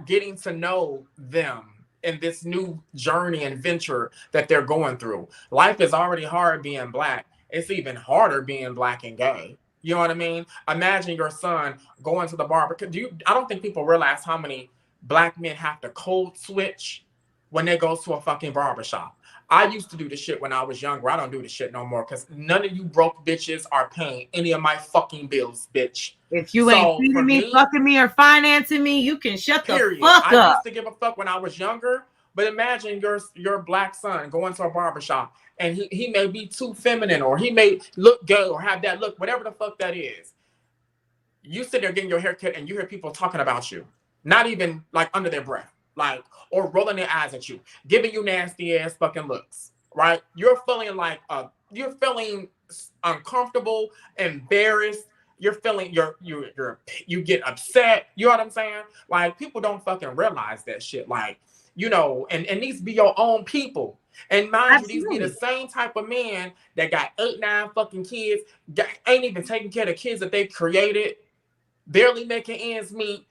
getting to know them in this new journey and venture that they're going through. Life is already hard being Black. It's even harder being Black and gay. You know what I mean? Imagine your son going to the barber. I don't think people realize how many Black men have to code switch when they go to a fucking barbershop. I used to do the shit when I was younger. I don't do the shit no more because none of you broke bitches are paying any of my fucking bills, bitch. If you ain't feeding me, fucking me, or financing me, you can shut the fuck up. I used to give a fuck when I was younger, but imagine your Black son going to a barbershop and he may be too feminine, or he may look gay, or have that look, whatever the fuck that is. You sit there getting your hair cut and you hear people talking about you, not even like under their breath, like, or rolling their eyes at you, giving you nasty ass fucking looks, right? You're feeling like you're feeling uncomfortable, embarrassed. You're feeling you get upset. You know what I'm saying? Like, people don't fucking realize that shit. Like, you know, and these be your own people. And mind you, these be the same type of men that got 8, 9 fucking kids, ain't even taking care of the kids that they created, barely making ends meet,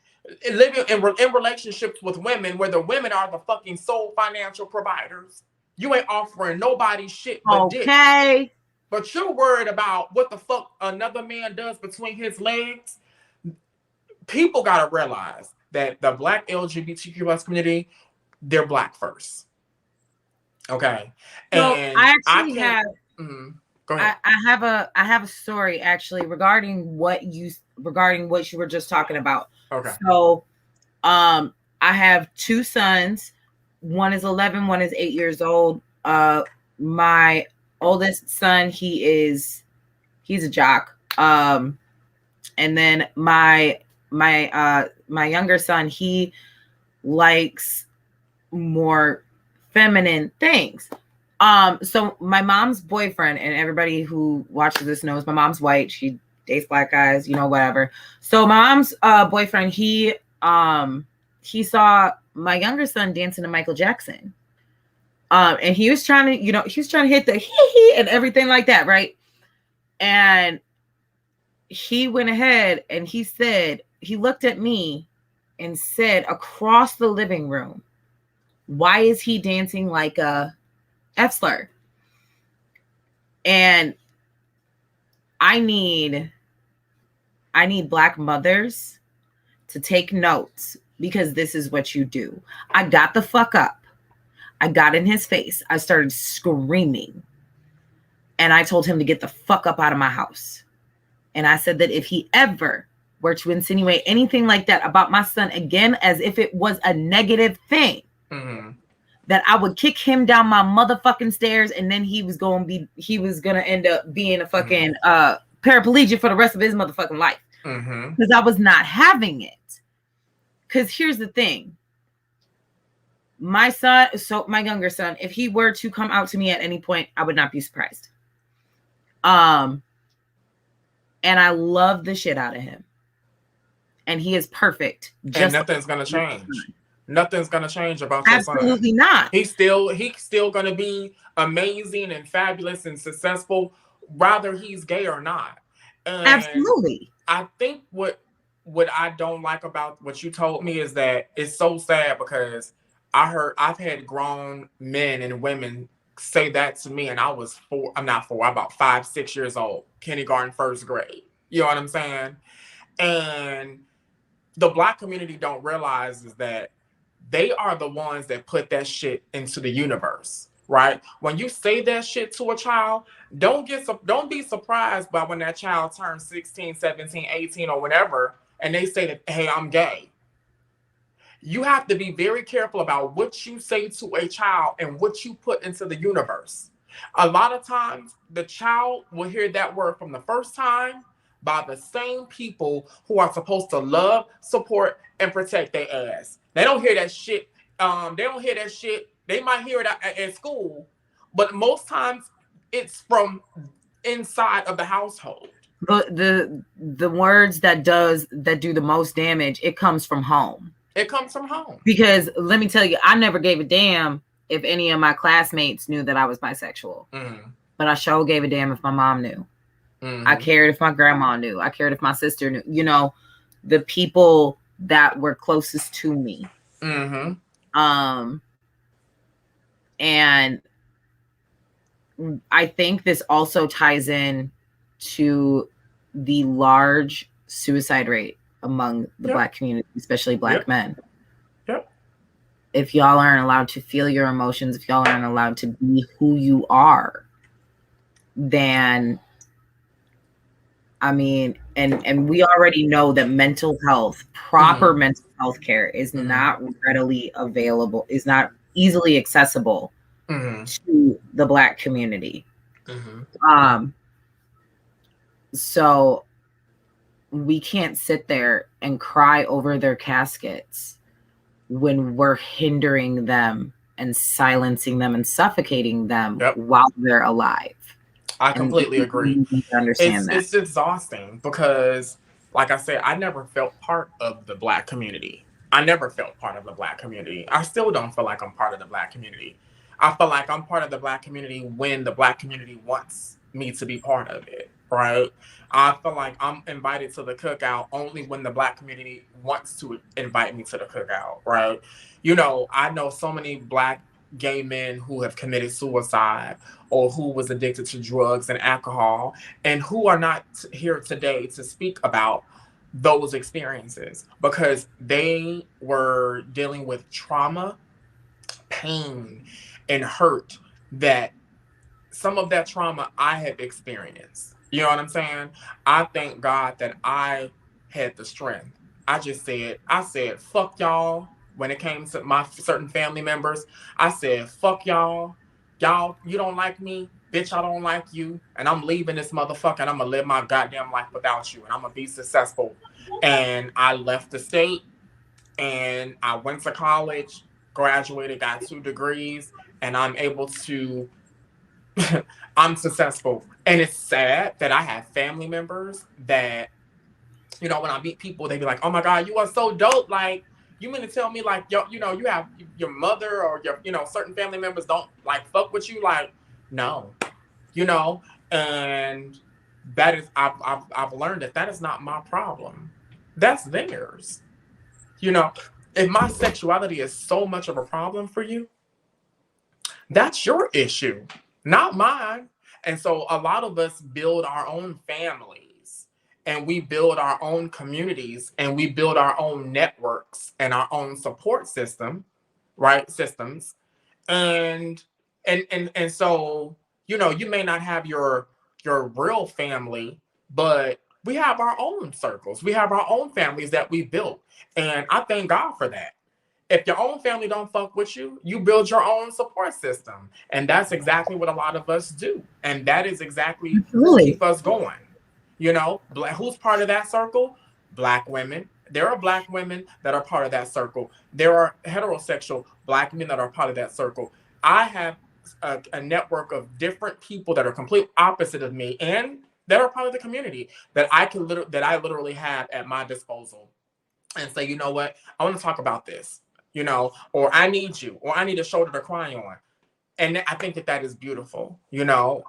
living in relationships with women where the women are the fucking sole financial providers. You ain't offering nobody shit but dick. But you're worried about what the fuck another man does between his legs. People gotta realize that the Black LGBTQIA community, they're Black first. Okay. So and I actually go ahead. I have a story actually regarding what you were just talking about. Okay. So I have 2 sons. One is 11, one is 8 years old. My oldest son, he's a jock. And then my younger son, he likes more feminine things. So my mom's boyfriend, and everybody who watches this knows my mom's white. She dates Black guys, you know, whatever. So my mom's boyfriend, he saw my younger son dancing to Michael Jackson. And he was trying to, hit the hee and everything like that, right? And he went ahead and he looked at me and said across the living room, "Why is he dancing like a F slur?" And I need Black mothers to take notes, because this is what you do. I got the fuck up. I got in his face. I started screaming. And I told him to get the fuck up out of my house. And I said that if he ever were to insinuate anything like that about my son again, as if it was a negative thing, that I would kick him down my motherfucking stairs, and then he was gonna end up being a fucking paraplegic for the rest of his motherfucking life. Because I was not having it. Because here's the thing. My younger son, if he were to come out to me at any point, I would not be surprised. And I love the shit out of him. And he is perfect. And nothing's going to change. Nothing's going to change about your son. Absolutely not. He's still going to be amazing and fabulous and successful, whether he's gay or not. And absolutely. I think what I don't like about what you told me is that it's so sad, because I've had grown men and women say that to me, and I was about 5, 6 years old, kindergarten, first grade. You know what I'm saying? And the Black community don't realize is that they are the ones that put that shit into the universe, right? When you say that shit to a child, don't be surprised by when that child turns 16, 17, 18 or whatever, and they say that, "Hey, I'm gay." You have to be very careful about what you say to a child and what you put into the universe. A lot of times, the child will hear that word from the first time by the same people who are supposed to love, support, and protect their ass. They don't hear that shit. They might hear it at school, but most times it's from inside of the household. The words that do the most damage, it comes from home. It comes from home. Because let me tell you, I never gave a damn if any of my classmates knew that I was bisexual. But I sure gave a damn if my mom knew. Mm-hmm. I cared if my grandma knew. I cared if my sister knew. You know, the people that were closest to me. Mm-hmm. And I think this also ties in to the large suicide rate among the Black community, especially Black men. Yep. If y'all aren't allowed to feel your emotions, if y'all aren't allowed to be who you are, then I mean, and we already know that mental health, proper mental health care is not readily available, is not easily accessible to the Black community. So we can't sit there and cry over their caskets when we're hindering them and silencing them and suffocating them while they're alive. I completely agree. Understand that. It's exhausting because, like I said, I never felt part of the Black community. I never felt part of the Black community. I still don't feel like I'm part of the Black community. I feel like I'm part of the Black community when the Black community wants me to be part of it, right? I feel like I'm invited to the cookout only when the Black community wants to invite me to the cookout, right? You know, I know so many Black gay men who have committed suicide or who was addicted to drugs and alcohol and who are not here today to speak about those experiences because they were dealing with trauma, pain, and hurt that some of that trauma I have experienced. You know what I'm saying? I thank God that I had the strength. I said, fuck y'all. When it came to my certain family members, I said, fuck y'all. Y'all, you don't like me. Bitch, I don't like you. And I'm leaving this motherfucker and I'm going to live my goddamn life without you. And I'm going to be successful. And I left the state and I went to college, graduated, got 2 degrees, and I'm able to I'm successful. And it's sad that I have family members that, you know, when I meet people, they be like, oh my God, you are so dope. Like, you mean to tell me, like, you know, you have your mother or your, you know, certain family members don't, like, fuck with you? Like, no, you know, and that is, I've learned that is not my problem. That's theirs. You know, if my sexuality is so much of a problem for you, that's your issue, not mine. And so a lot of us build our own families and we build our own communities and we build our own networks and our own support system, right? Systems. And and so, you know, you may not have your real family, but we have our own circles. We have our own families that we built. And I thank God for that. If your own family don't fuck with you, you build your own support system. And that's exactly what a lot of us do. And that is exactly who keep us going. You know, who's part of that circle? Black women. There are Black women that are part of that circle. There are heterosexual Black men that are part of that circle. I have a network of different people that are complete opposite of me and that are part of the community that I literally have at my disposal and say, you know what, I want to talk about this. You know, or I need you, or I need a shoulder to cry on. And I think that is beautiful. You know,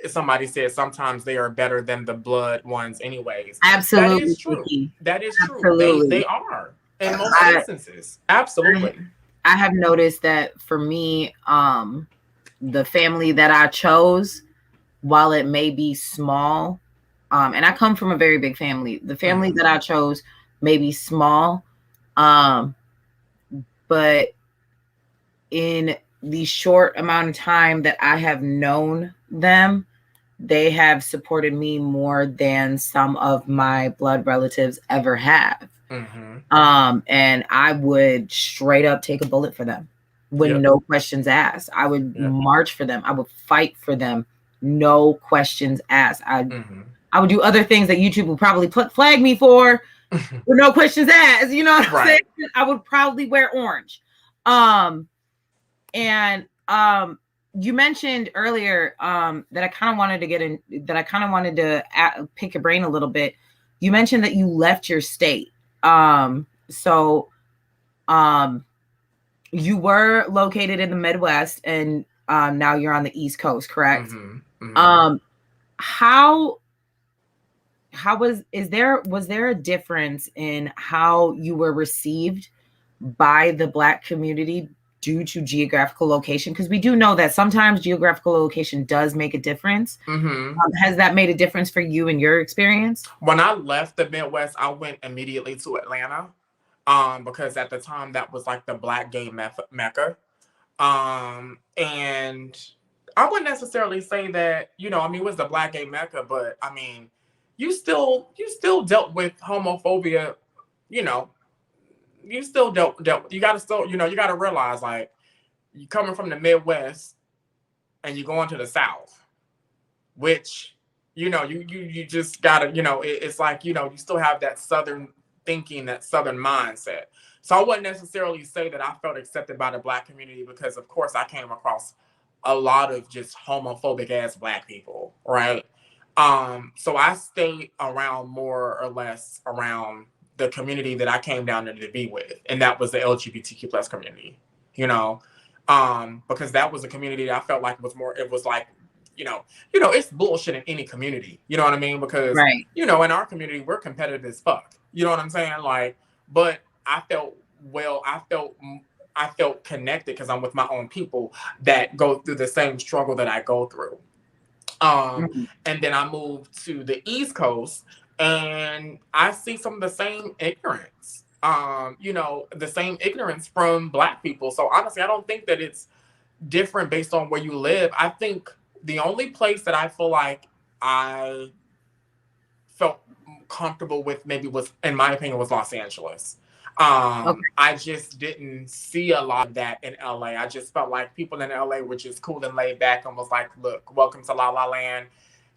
somebody said sometimes they are better than the blood ones anyways. Absolutely. That is true. That is true. Absolutely. They are in most instances. Absolutely. I have noticed that for me, the family that I chose, while it may be small, and I come from a very big family, the family that I chose may be small, but in the short amount of time that I have known them, they have supported me more than some of my blood relatives ever have. And I would straight up take a bullet for them with no questions asked. I would march for them. I would fight for them. No questions asked. I would do other things that YouTube would probably flag me for with no questions asked. You know what I'm saying? I would probably wear orange. And you mentioned earlier that I kind of wanted to get in, that I kind of wanted to pick your brain a little bit. You mentioned that you left your state. So you were located in the Midwest and now you're on the East Coast, correct? how was there a difference in how you were received by the Black community due to geographical location? Because we do know that sometimes geographical location does make a difference. Mm-hmm. Has that made a difference for you in your experience? When I left the Midwest, I went immediately to Atlanta, because at the time that was like the Black gay mecca. And I wouldn't necessarily say that, I mean, it was the Black gay mecca, but I mean, you still dealt with homophobia, you know, you still dealt you gotta still, you gotta realize, like, you coming from the Midwest and you going to the South, which, you just gotta, it's like, you still have that Southern thinking, that Southern mindset. So I wouldn't necessarily say that I felt accepted by the Black community, because of course I came across a lot of just homophobic ass Black people, right? So I stayed around more or less around the community that I came down there to be with, and that was the LGBTQ plus community, you know, because that was a community that I felt like was more. It was like, it's bullshit in any community, you know what I mean? Because Right. in our community we're competitive as fuck, you know what I'm saying? Like, but I felt I felt connected because I'm with my own people that go through the same struggle that I go through. Mhm. And then I moved to the East Coast and I see some of the same ignorance. The same ignorance from Black people. So honestly, I don't think that it's different based on where you live. I think the only place that I feel like I felt comfortable with maybe was, in my opinion, was Los Angeles. Okay. I just didn't see a lot of that in LA. I just felt like people in LA were just cool and laid back and was like, look, welcome to La La Land.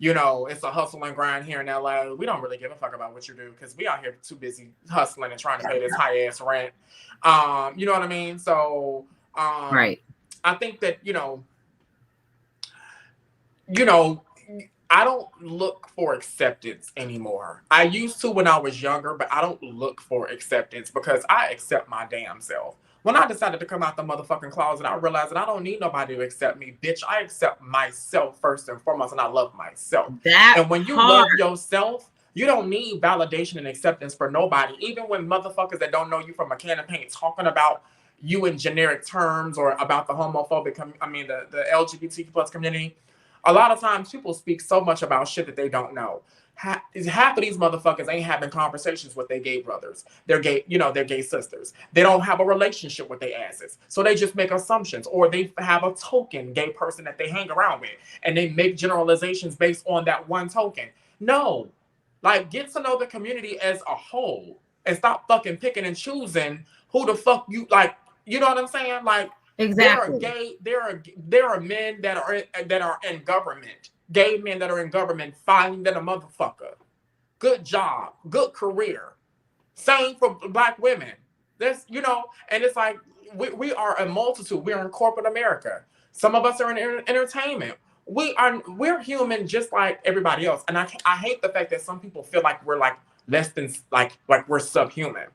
It's a hustle and grind here in LA. We don't really give a fuck about what you do because we out here too busy hustling and trying to pay this high ass rent. You know what I mean? So Right. I think that, you know, I don't look for acceptance anymore. I used to when I was younger, but I don't look for acceptance because I accept my damn self. When I decided to come out the motherfucking closet, I realized that I don't need nobody to accept me. Bitch, I accept myself first and foremost, and I love myself. That And when you part. love yourself, you don't need validation and acceptance for nobody. Even when motherfuckers that don't know you from a can of paint talking about you in generic terms or about the homophobic, the LGBTQ plus community, a lot of times people speak so much about shit that they don't know. Half of these motherfuckers ain't having conversations with their gay brothers, their gay sisters. They don't have a relationship with their asses. So they just make assumptions, or they have a token gay person that they hang around with, and they make generalizations based on that one token. No, like, get to know the community as a whole and stop fucking picking and choosing who the fuck you like. You know what I'm saying? Like, Exactly. there are men that are in government, gay men that are in government fighting than a motherfucker. Good job, good career. Same for Black women. And it's like we are a multitude. We're in corporate America. Some of us are in entertainment. We're human just like everybody else. And I hate the fact that some people feel like we're like less than like we're subhuman.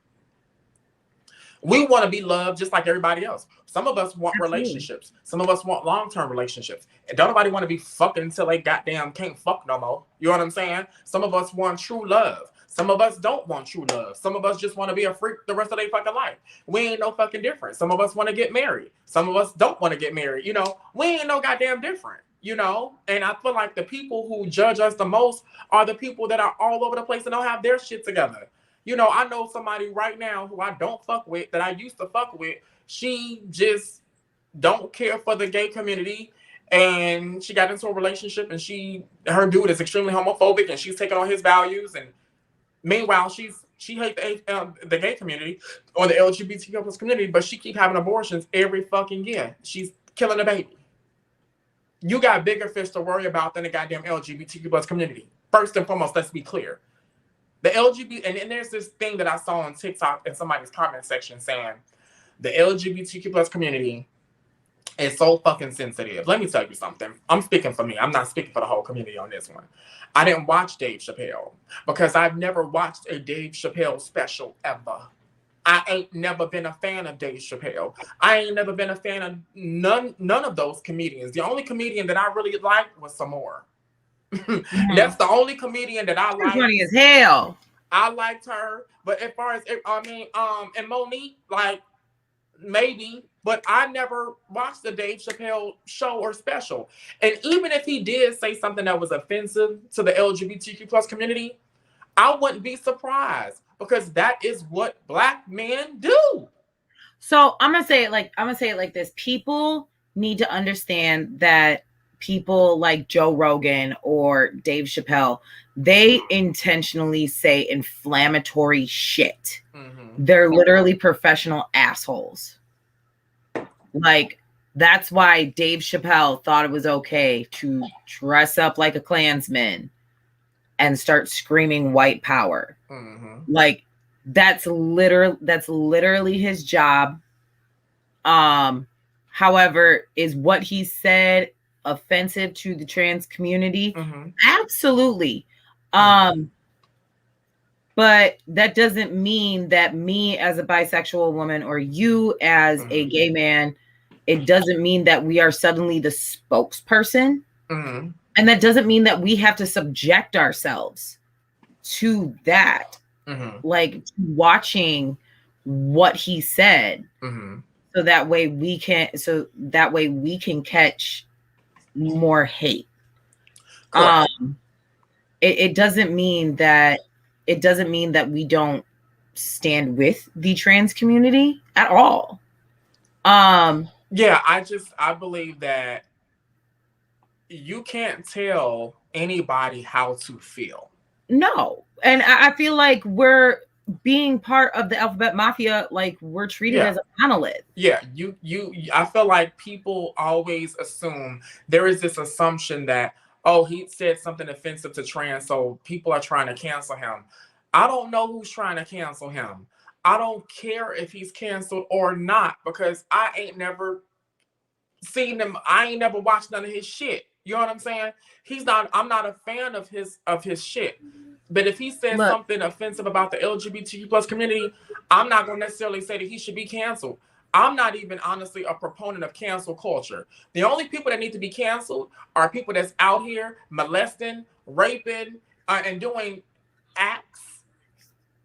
We want to be loved just like everybody else. Some of us want Absolutely. relationships. Some of us want long-term relationships. And don't nobody want to be fucking until they goddamn can't fuck no more. You know what I'm saying? Some of us want true love. Some of us don't want true love. Some of us just want to be a freak the rest of their fucking life. We ain't no fucking different. Some of us want to get married. Some of us don't want to get married. We ain't no goddamn different. And I feel like the people who judge us the most are the people that are all over the place and don't have their shit together. I know somebody right now who I don't fuck with, that I used to fuck with. She just don't care for the gay community, and she got into a relationship, and her dude is extremely homophobic, and she's taking on his values. And meanwhile, she hates the gay community or the LGBTQ plus community, but she keep having abortions every fucking year. She's killing a baby. You got bigger fish to worry about than the goddamn LGBTQ plus community. First and foremost, let's be clear. The LGBT, and there's this thing that I saw on TikTok in somebody's comment section saying the LGBTQ plus community is so fucking sensitive. Let me tell you something. I'm speaking for me. I'm not speaking for the whole community on this one. I didn't watch Dave Chappelle because I've never watched a Dave Chappelle special ever. I ain't never been a fan of Dave Chappelle. I ain't never been a fan of none of those comedians. The only comedian that I really liked was Samore. That's the only comedian that I like. Funny as hell. I liked her, but as far as and Monique, like maybe, but I never watched the Dave Chappelle show or special. And even if he did say something that was offensive to the LGBTQ plus community, I wouldn't be surprised because that is what Black men do. So I'm gonna say it like this. People need to understand that people like Joe Rogan or Dave Chappelle, they intentionally say inflammatory shit. Mm-hmm. They're literally professional assholes. Like, that's why Dave Chappelle thought it was okay to dress up like a Klansman and start screaming white power. Mm-hmm. Like, that's literally his job. However, is what he said offensive to the trans community? Mm-hmm. Absolutely. But that doesn't mean that me as a bisexual woman or you as mm-hmm. a gay man, it doesn't mean that we are suddenly the spokesperson. Mm-hmm. And that doesn't mean that we have to subject ourselves to that. Mm-hmm. Like, watching what he said. Mm-hmm. So that way we can catch more hate. It doesn't mean that we don't stand with the trans community at all. Yeah, I believe that you can't tell anybody how to feel. No. And I feel like we're being part of the alphabet mafia, like we're treated as a monolith. Yeah, I feel like people always assume there is this assumption that, oh, he said something offensive to trans, so people are trying to cancel him. I don't know who's trying to cancel him. I don't care if he's canceled or not, because I ain't never seen him. I ain't never watched none of his shit. You know what I'm saying? I'm not a fan of his shit. But if he says something offensive about the LGBTQ plus community, I'm not going to necessarily say that he should be canceled. I'm not even honestly a proponent of cancel culture. The only people that need to be canceled are people that's out here molesting, raping, and doing acts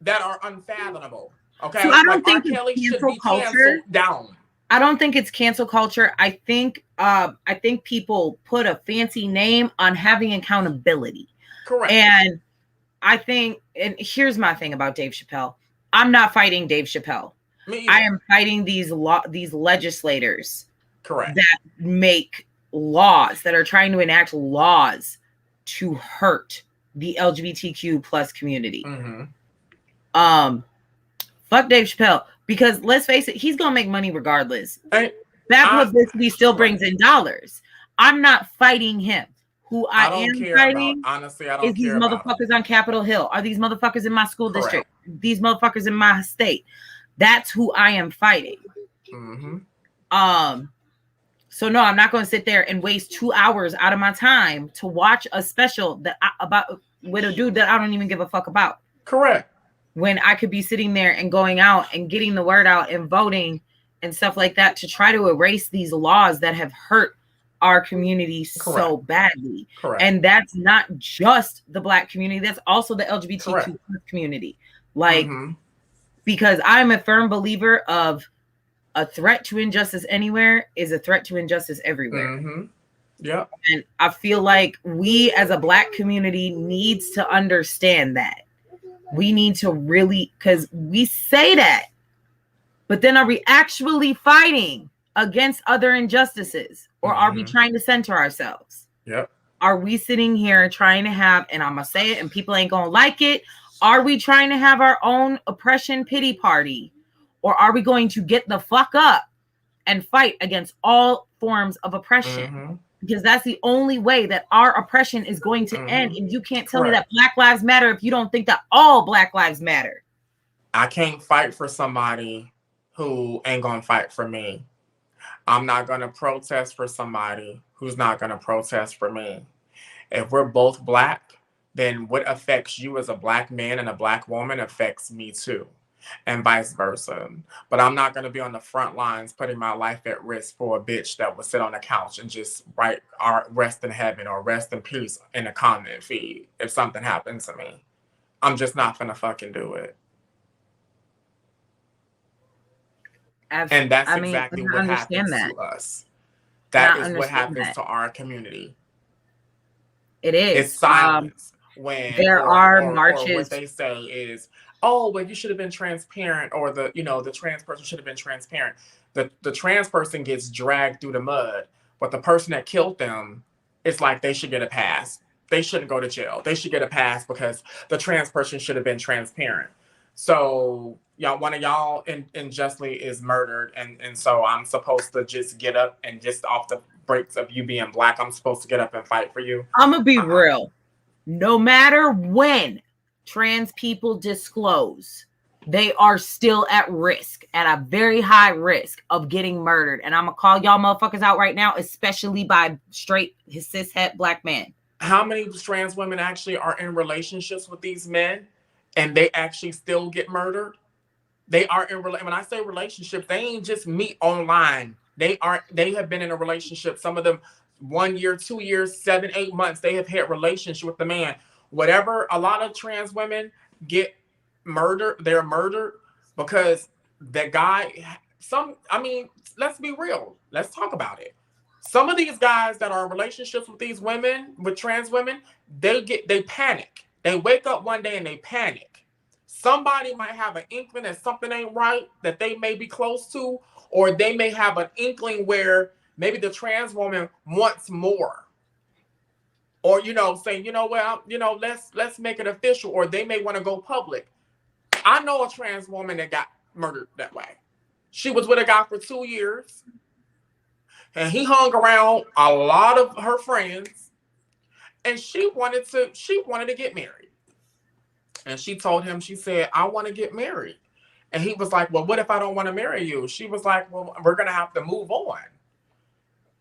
that are unfathomable. Okay, so I don't think R. Kelly should be canceled down. I don't think it's cancel culture. I think people put a fancy name on having accountability. Correct. And I think, and here's my thing about Dave Chappelle. I'm not fighting Dave Chappelle. I am fighting these legislators. Correct. That make laws, that are trying to enact laws to hurt the LGBTQ plus community. Mm-hmm. Fuck Dave Chappelle, because let's face it, he's gonna make money regardless. That publicity still brings in dollars. I'm not fighting him. Who I am fighting, honestly, I don't care. Is these motherfuckers on Capitol Hill? Are these motherfuckers in my school district? These motherfuckers in my state? That's who I am fighting. Mm-hmm. So no, I'm not going to sit there and waste 2 hours out of my time to watch a special with a dude that I don't even give a fuck about. Correct. When I could be sitting there and going out and getting the word out and voting and stuff like that to try to erase these laws that have hurt our community so badly. Correct. And that's not just the Black community, that's also the LGBTQ community. Like, mm-hmm. because I'm a firm believer of a threat to injustice anywhere is a threat to injustice everywhere. Mm-hmm. Yeah. And I feel like we as a Black community needs to understand that. We need to really, because we say that, but then are we actually fighting against other injustices? Or are we trying to center ourselves? Yep. Are we sitting here trying to have, and I'm going to say it and people ain't going to like it, are we trying to have our own oppression pity party? Or are we going to get the fuck up and fight against all forms of oppression? Mm-hmm. Because that's the only way that our oppression is going to end. And you can't tell me that Black Lives Matter if you don't think that all Black lives matter. I can't fight for somebody who ain't going to fight for me. I'm not going to protest for somebody who's not going to protest for me. If we're both Black, then what affects you as a Black man and a Black woman affects me too. and vice versa. But I'm not going to be on the front lines putting my life at risk for a bitch that would sit on the couch and just write rest in heaven or rest in peace in a comment feed if something happened to me. I'm just not going to fucking do it. And that's exactly what happens to us. That is what happens to our community. It is. It's silence when there are marches. Or what they say is, oh, well, you should have been transparent, or the trans person should have been transparent. The trans person gets dragged through the mud, but the person that killed them, it's like they should get a pass. They shouldn't go to jail. They should get a pass because the trans person should have been transparent. So one of y'all unjustly is murdered, and so I'm supposed to just get up and just off the breaks of you being Black, I'm supposed to get up and fight for you. I'm gonna be real. No matter when trans people disclose, they are still at risk, at a very high risk of getting murdered. And I'm gonna call y'all motherfuckers out right now, especially by straight cishet Black men. How many trans women actually are in relationships with these men and they actually still get murdered? They are in when I say relationships, they ain't just meet online. They have been in a relationship. Some of them 1 year, 2 years, 7, 8 months. They have had relationship with the man. Whatever. A lot of trans women get murdered. They're murdered because the guy. Let's be real. Let's talk about it. Some of these guys that are in relationships with these women, with trans women, they panic. They wake up one day and they panic. Somebody might have an inkling that something ain't right, that they may be close to, or they may have an inkling where maybe the trans woman wants more. Or, saying, let's make it official, or they may want to go public. I know a trans woman that got murdered that way. She was with a guy for 2 years, and he hung around a lot of her friends, and she wanted to get married. And she told him, she said, I want to get married. And he was like, well, what if I don't want to marry you? She was like, well, we're going to have to move on.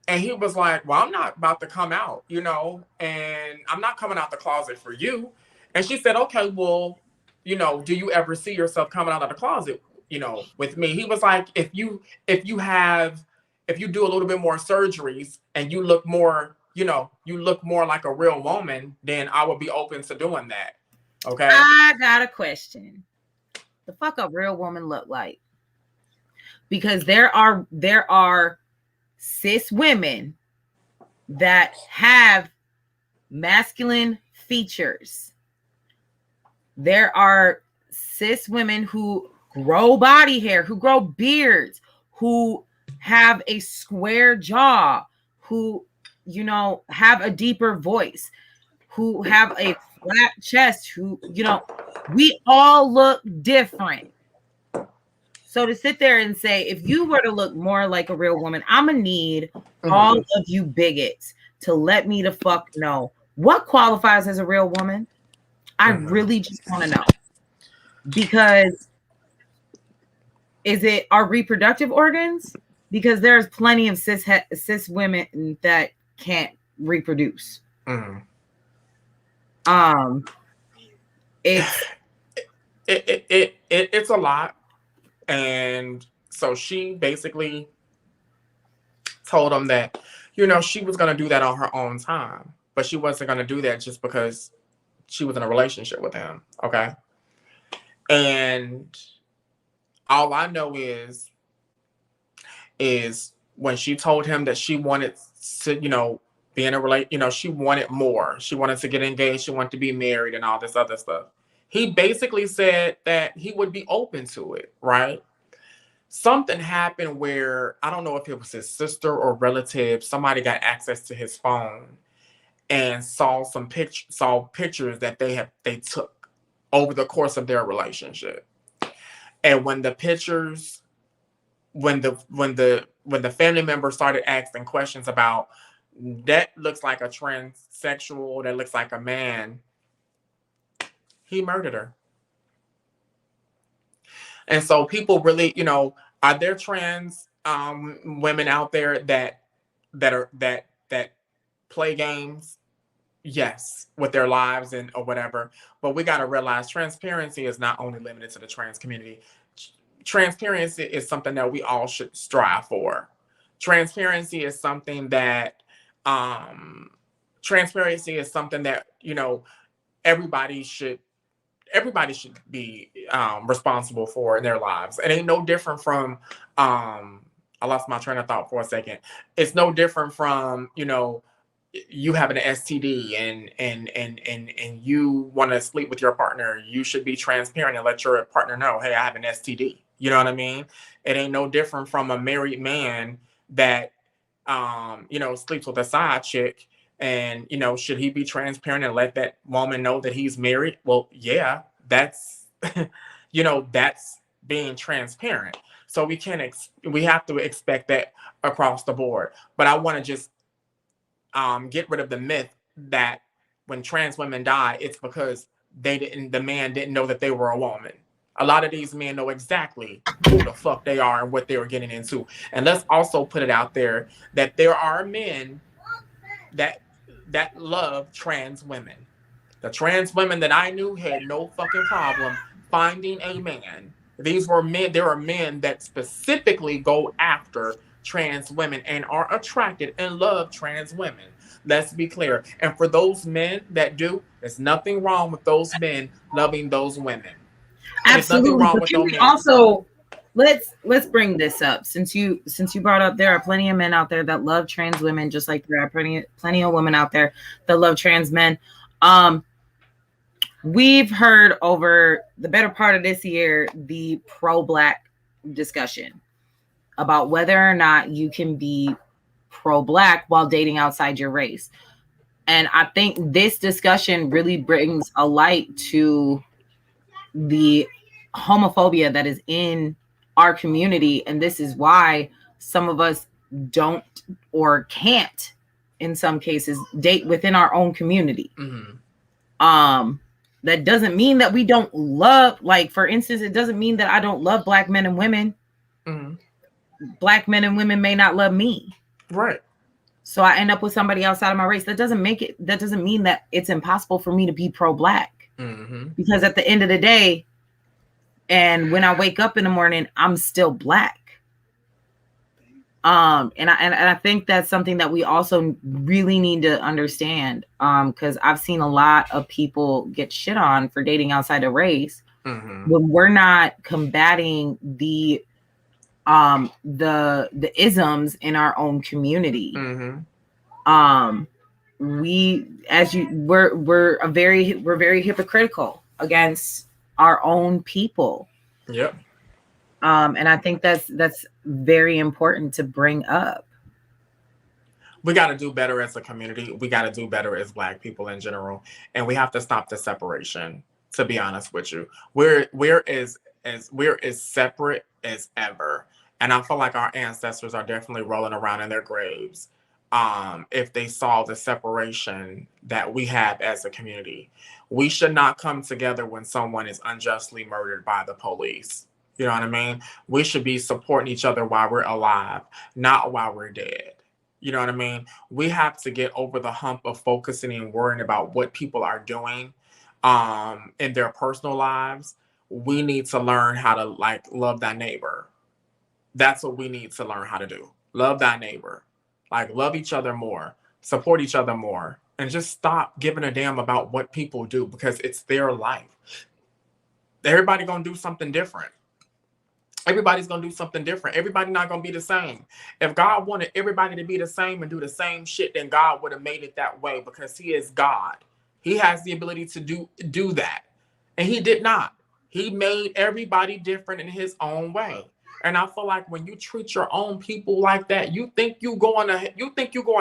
And he was like, well, I'm not about to come out, and I'm not coming out the closet for you. And she said, okay, well, do you ever see yourself coming out of the closet, with me? He was like, if you do a little bit more surgeries and you look more, you look more like a real woman, then I would be open to doing that. Okay. I got a question. The fuck a real woman look like? Because there are cis women that have masculine features. There are cis women who grow body hair, who grow beards, who have a square jaw, who, have a deeper voice, who have a flat chest, who, we all look different. So to sit there and say, if you were to look more like a real woman, I'm going to need all of you bigots to let me the fuck know what qualifies as a real woman. I really just want to know. Because is it our reproductive organs? Because there's plenty of cis women that can't reproduce. It's a lot. And so she basically told him that, she was going to do that on her own time, but she wasn't going to do that just because she was in a relationship with him. Okay. And all I know is when she told him that she wanted to, be in a relationship, she wanted more. She wanted to get engaged. She wanted to be married and all this other stuff. He basically said that he would be open to it, right? Something happened where, I don't know if it was his sister or relative, somebody got access to his phone and saw pictures that they took over the course of their relationship. And when the pictures, when the family member started asking questions about, that looks like a transsexual, that looks like a man, he murdered her. And so people really, are there trans women out there that play games, yes, with their lives and or whatever. But we got to realize transparency is not only limited to the trans community. Transparency is something that we all should strive for. Transparency is something that um transparency is something that, you know, everybody should everybody should be responsible for in their lives. It ain't no different from I lost my train of thought for a second. It's no different from, you know, you have an STD and you want to sleep with your partner. You should be transparent and let your partner know, hey, I have an STD. You know what I mean? It ain't no different from a married man that you know, sleeps with a side chick. And, you know, should he be transparent and let that woman know that he's married? Well, yeah, that's, you know, that's being transparent. So we can't, we have to expect that across the board. But I want to just get rid of the myth that when trans women die, it's because the man didn't know that they were a woman. A lot of these men know exactly who the fuck they are and what they were getting into. And let's also put it out there that there are men that love trans women. The trans women that I knew had no fucking problem finding a man. These were men. There are men that specifically go after trans women and are attracted and love trans women. Let's be clear. And for those men that do, there's nothing wrong with those men loving those women. There's nothing Absolutely. wrong But with can those we men. also let's bring this up since you brought up there are plenty of men out there that love trans women, just like there are plenty of women out there that love trans men. We've heard over the better part of this year the pro-black discussion about whether or not you can be pro-black while dating outside your race. And I think this discussion really brings a light to the homophobia that is in our community. And this is why some of us don't or can't, in some cases, date within our own community. That doesn't mean that we don't love, like, for instance, it doesn't mean that I don't love black men and women. Black men and women may not love me. Right. So I end up with somebody outside of my race. That doesn't mean that it's impossible for me to be pro-black. Because at the end of the day, and when I wake up in the morning, I'm still black. And I think that's something that we also really need to understand. Because I've seen a lot of people get shit on for dating outside of race when we're not combating the isms in our own community. We're very hypocritical against our own people. Yep. And I think that's very important to bring up. We got to do better as a community. We got to do better as black people in general, and we have to stop the separation. To be honest with you, we're as separate as ever, and I feel like our ancestors are definitely rolling around in their graves if they saw the separation that we have as a community. We should not come together when someone is unjustly murdered by the police. You know what I mean? We should be supporting each other while we're alive, not while we're dead. You know what I mean? We have to get over the hump of focusing and worrying about what people are doing in their personal lives. We need to learn how to, like, love thy neighbor. That's what we need to learn how to do. Love thy neighbor. Like, love each other more, support each other more, and just stop giving a damn about what people do, because it's their life. Everybody gonna do something different. Everybody's gonna do something different. Everybody not gonna be the same. If God wanted everybody to be the same and do the same shit, then God would have made it that way, because He is God. He has the ability to do that, and He did not. He made everybody different in His own way. And I feel like when you treat your own people like that, you think you going to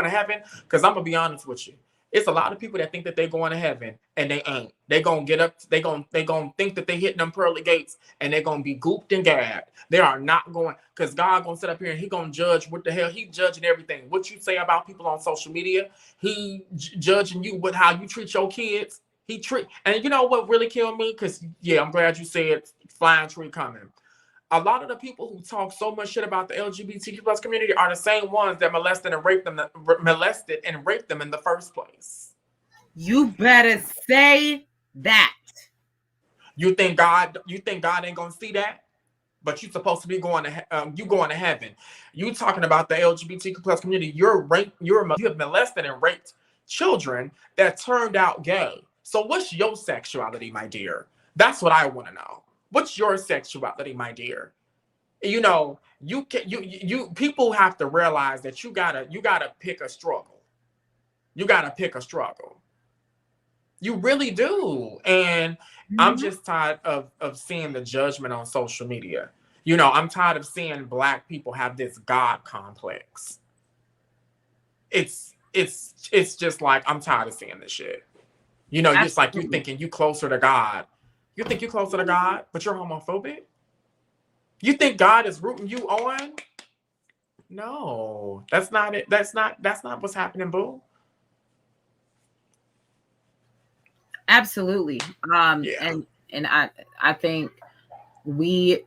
heaven. Because I'm gonna be honest with you, it's a lot of people that think that they're going to heaven and they ain't. They gonna get up. They gonna think that they hitting them pearly gates and they're gonna be gooped and gagged. They are not going, because God gonna sit up here and He gonna judge what the hell. He judging everything. What you say about people on social media, He judging you with how you treat your kids. And you know what really killed me? Because yeah, I'm glad you said flying tree coming. A lot of the people who talk so much shit about the LGBTQ plus community are the same ones that molested and raped them in the first place. You better say that. You think God ain't gonna see that? But you're supposed to be going to heaven. You talking about the LGBTQ plus community? You have molested and raped children that turned out gay. So what's your sexuality, my dear? That's what I want to know. What's your sexuality, my dear? You know, you people have to realize that you gotta pick a struggle. You gotta pick a struggle. You really do. And I'm just tired of seeing the judgment on social media. You know, I'm tired of seeing Black people have this God complex. It's just like, I'm tired of seeing this shit. You know, it's like you thinking you closer to God. You think you're closer to God, but you're homophobic? You think God is rooting you on? No, that's not it. That's not what's happening, boo. Absolutely. Yeah. And I think we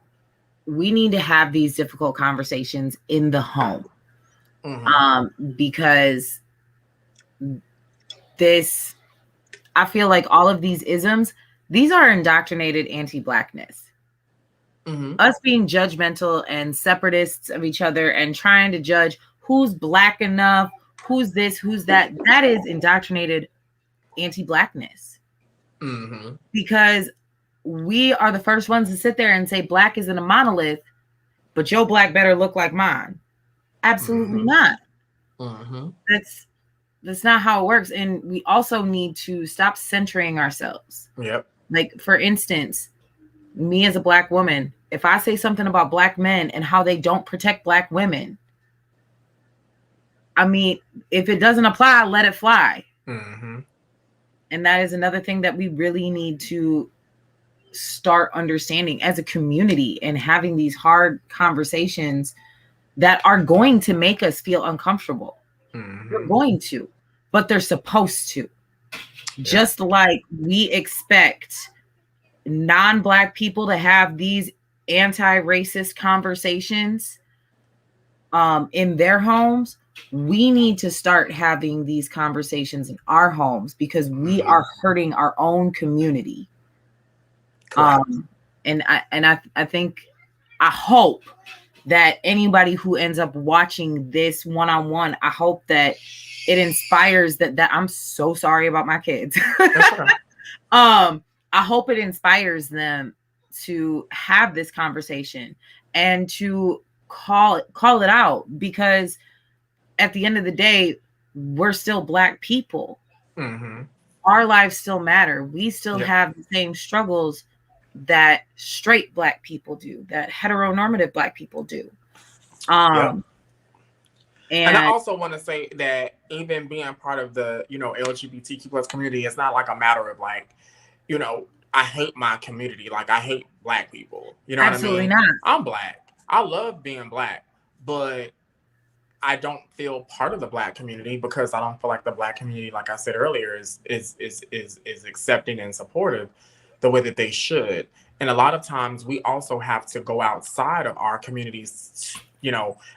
need to have these difficult conversations in the home. Because I feel like all of these isms, these are indoctrinated anti-Blackness. Us being judgmental and separatists of each other and trying to judge who's Black enough, who's this, who's that, that is indoctrinated anti-Blackness. Because we are the first ones to sit there and say Black isn't a monolith, but your Black better look like mine. Absolutely not. That's not how it works. And we also need to stop centering ourselves. Yep. Like, for instance, me as a Black woman, if I say something about Black men and how they don't protect Black women, I mean, if it doesn't apply, let it fly. And that is another thing that we really need to start understanding as a community and having these hard conversations that are going to make us feel uncomfortable. They're going to, but they're supposed to. Yeah. Just like we expect non-Black people to have these anti-racist conversations in their homes, we need to start having these conversations in our homes because we are hurting our own community. And I think, I hope that anybody who ends up watching this one-on-one, I hope that it inspires that I'm so sorry about my kids. I hope it inspires them to have this conversation and to call it out, because at the end of the day, we're still Black people. Our lives still matter. We still have the same struggles that straight Black people do, that heteronormative Black people do. And I also want to say that even being part of the, LGBTQ plus community, it's not like a matter of like, I hate my community. Like, I hate Black people. You know Absolutely what I mean? Not. I'm Black. I love being Black, but I don't feel part of the Black community because I don't feel like the Black community, like I said earlier, is accepting and supportive the way that they should. And a lot of times we also have to go outside of our communities,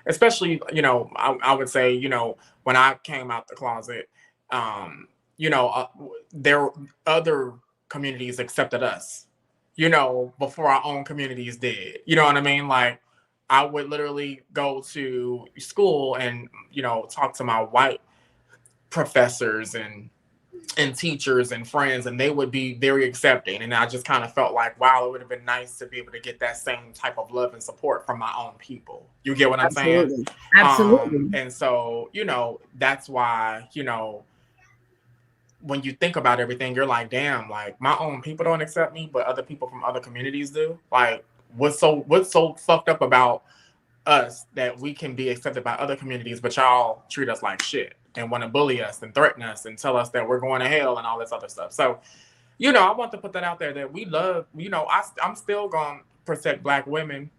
especially, I would say, when I came out the closet, there other communities accepted us, before our own communities did. You know what I mean? Like, I would literally go to school and, talk to my white professors and teachers and friends, and they would be very accepting. And I just kind of felt like, wow, it would have been nice to be able to get that same type of love and support from my own people. You get what I'm saying? Absolutely. And so, that's why, when you think about everything, you're like, damn, like my own people don't accept me, but other people from other communities do. Like, what's so fucked up about us that we can be accepted by other communities, but y'all treat us like shit and want to bully us and threaten us and tell us that we're going to hell and all this other stuff. So, I want to put that out there that we love, I'm still going to protect Black women.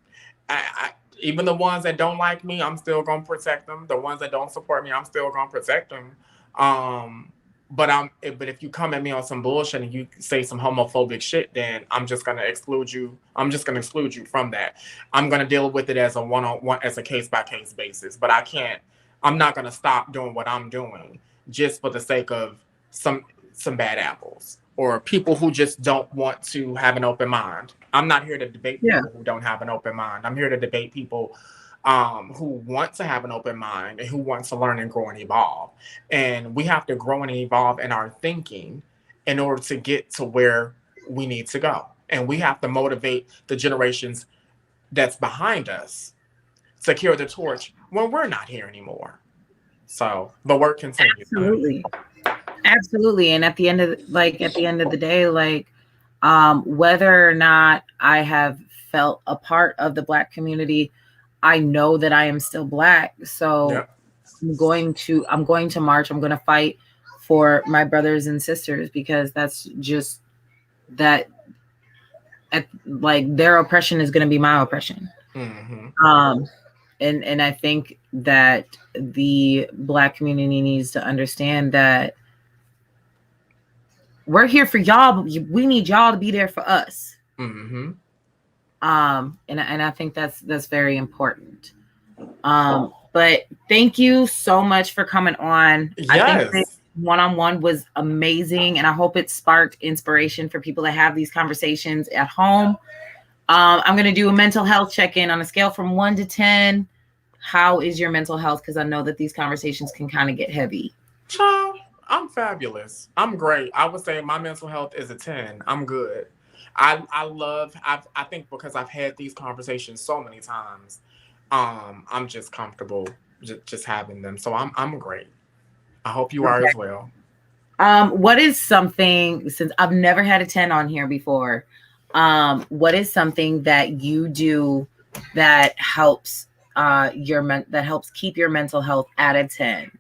Even the ones that don't like me, I'm still going to protect them. The ones that don't support me, I'm still going to protect them. But if you come at me on some bullshit and you say some homophobic shit, then I'm just gonna exclude you. I'm just gonna exclude you from that. I'm gonna deal with it as a one-on-one, as a case-by-case basis. But I'm not gonna stop doing what I'm doing just for the sake of some bad apples or people who just don't want to have an open mind. I'm not here to debate people who don't have an open mind. I'm here to debate people who want to have an open mind and who want to learn and grow and evolve. And we have to grow and evolve in our thinking in order to get to where we need to go. And we have to motivate the generations that's behind us to carry the torch when we're not here anymore. So the work continues. Absolutely. And at the end of the day, like whether or not I have felt a part of the Black community, I know that I am still Black. So I'm going to march. I'm going to fight for my brothers and sisters, because that's just that. Like their oppression is going to be my oppression. Mm-hmm. And I think that the Black community needs to understand that we're here for y'all, but we need y'all to be there for us. Mm-hmm. And I think that's very important. But thank you so much for coming on. Yes. I think this one-on-one was amazing, and I hope it sparked inspiration for people to have these conversations at home. I'm going to do a mental health check-in on a scale from 1 to 10. How is your mental health? Because I know that these conversations can kind of get heavy. Child, I'm fabulous. I'm great. I would say my mental health is a 10. I'm good. I think because I've had these conversations so many times, I'm just comfortable just having them. So I'm great. I hope you are as well. What is something, since I've never had a 10 on here before, what is something that you do that helps keep your mental health at a 10?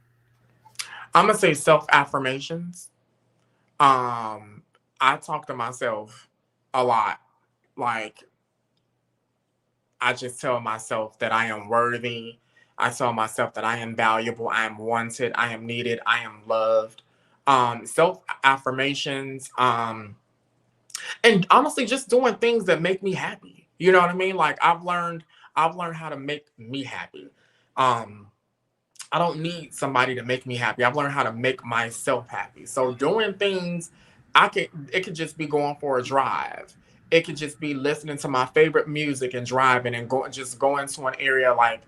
I'm gonna say self-affirmations. I talk to myself a lot. Like, I just tell myself that I am worthy. I tell myself that I am valuable. I am wanted. I am needed. I am loved. Self-affirmations. And honestly, just doing things that make me happy. You know what I mean? Like I've learned how to make me happy. I don't need somebody to make me happy. I've learned how to make myself happy. So doing things, it could just be going for a drive. It could just be listening to my favorite music and driving and going to an area like,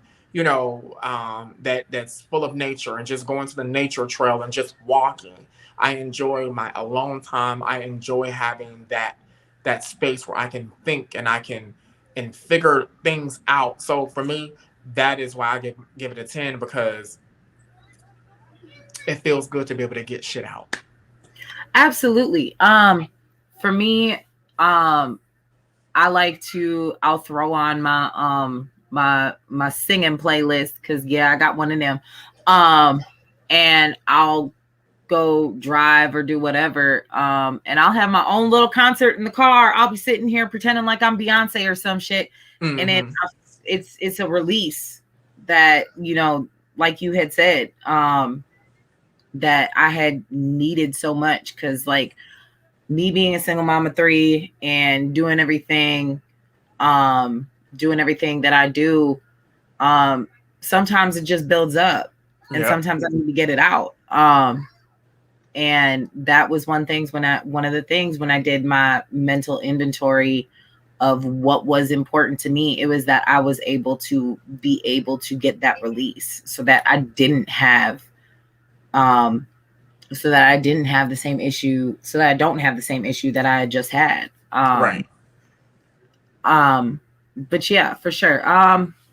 that's full of nature and just going to the nature trail and just walking. I enjoy my alone time. I enjoy having that space where I can think and I can figure things out. So for me, that is why I give it a 10, because it feels good to be able to get shit out. Absolutely. For me, I'll throw on my singing playlist, because I got one of them. And I'll go drive or do whatever. And I'll have my own little concert in the car. I'll be sitting here pretending like I'm Beyonce or some shit. Mm-hmm. And then it's a release that, like you had said, that I had needed so much, because like me being a single mom of 3 and doing everything that I do, sometimes it just builds up, and sometimes I need to get it out. And that was one of the things when I did my mental inventory of what was important to me, it was that I was able to get that release, so that I didn't have the same issue, so that I don't have the same issue that I just had. Right. But yeah, for sure.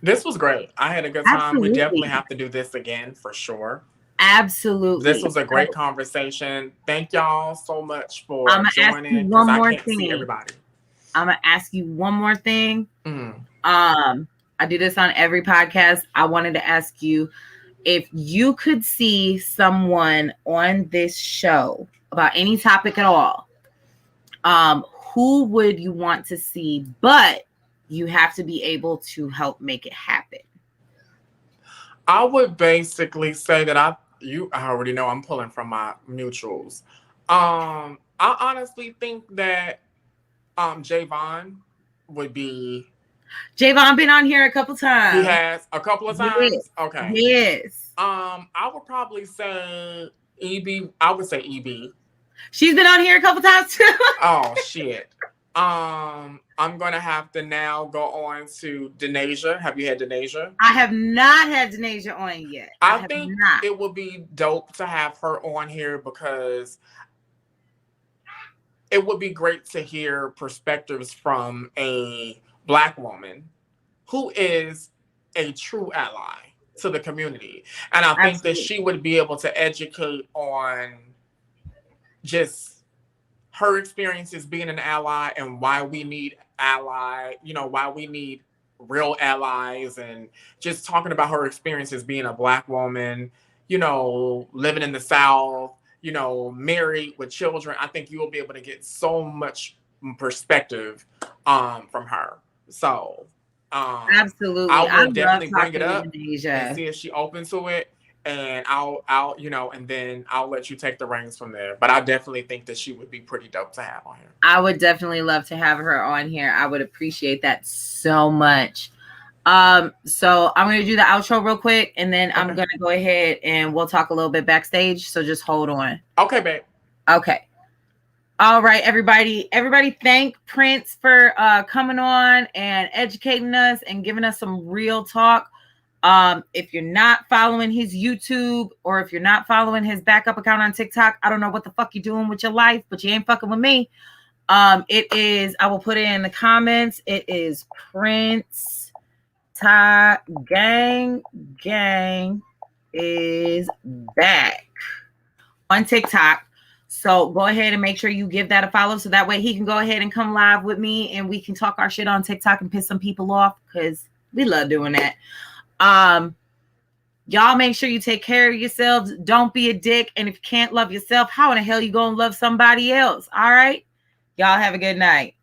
This was great. I had a good time. Absolutely. We definitely have to do this again for sure. Absolutely. This was a great conversation. Thank y'all so much for joining, because I can't see everybody. I'm going to ask you one more thing. I do this on every podcast. I wanted to ask you, if you could see someone on this show about any topic at all, who would you want to see? But you have to be able to help make it happen. I would basically say that I already know I'm pulling from my mutuals. I honestly think that Javon would be. Javon been on here a couple times. He has a couple of times. Yes. Okay. Yes. I would probably say EB. I would say EB. She's been on here a couple times too. Oh shit. I'm gonna have to now go on to Denasia. Have you had Denasia? I have not had Denasia on yet. I think it would be dope to have her on here because it would be great to hear perspectives from a Black woman who is a true ally to the community. And I think that she would be able to educate on just her experiences being an ally and why we need why we need real allies, and just talking about her experiences being a Black woman, living in the South, married with children. I think you will be able to get so much perspective from her. So absolutely, I will definitely bring it up and see if she open to it, and I'll and then I'll let you take the reins from there. But I definitely think that she would be pretty dope to have on here. I would definitely love to have her on here. I would appreciate that so much. So I'm going to do the outro real quick, and then I'm going to go ahead and we'll talk a little bit backstage. So just hold on. Okay, babe. Okay. All right, everybody. Everybody thank Prince for coming on and educating us and giving us some real talk. If you're not following his YouTube, or if you're not following his backup account on TikTok, I don't know what the fuck you're doing with your life, but you ain't fucking with me. It is, I will put it in the comments. It is PrinceTyGangGang is back on TikTok. So go ahead and make sure you give that a follow, so that way he can go ahead and come live with me and we can talk our shit on TikTok and piss some people off, because we love doing that. Y'all make sure you take care of yourselves. Don't be a dick. And if you can't love yourself, how in the hell you gonna love somebody else? All right. Y'all have a good night.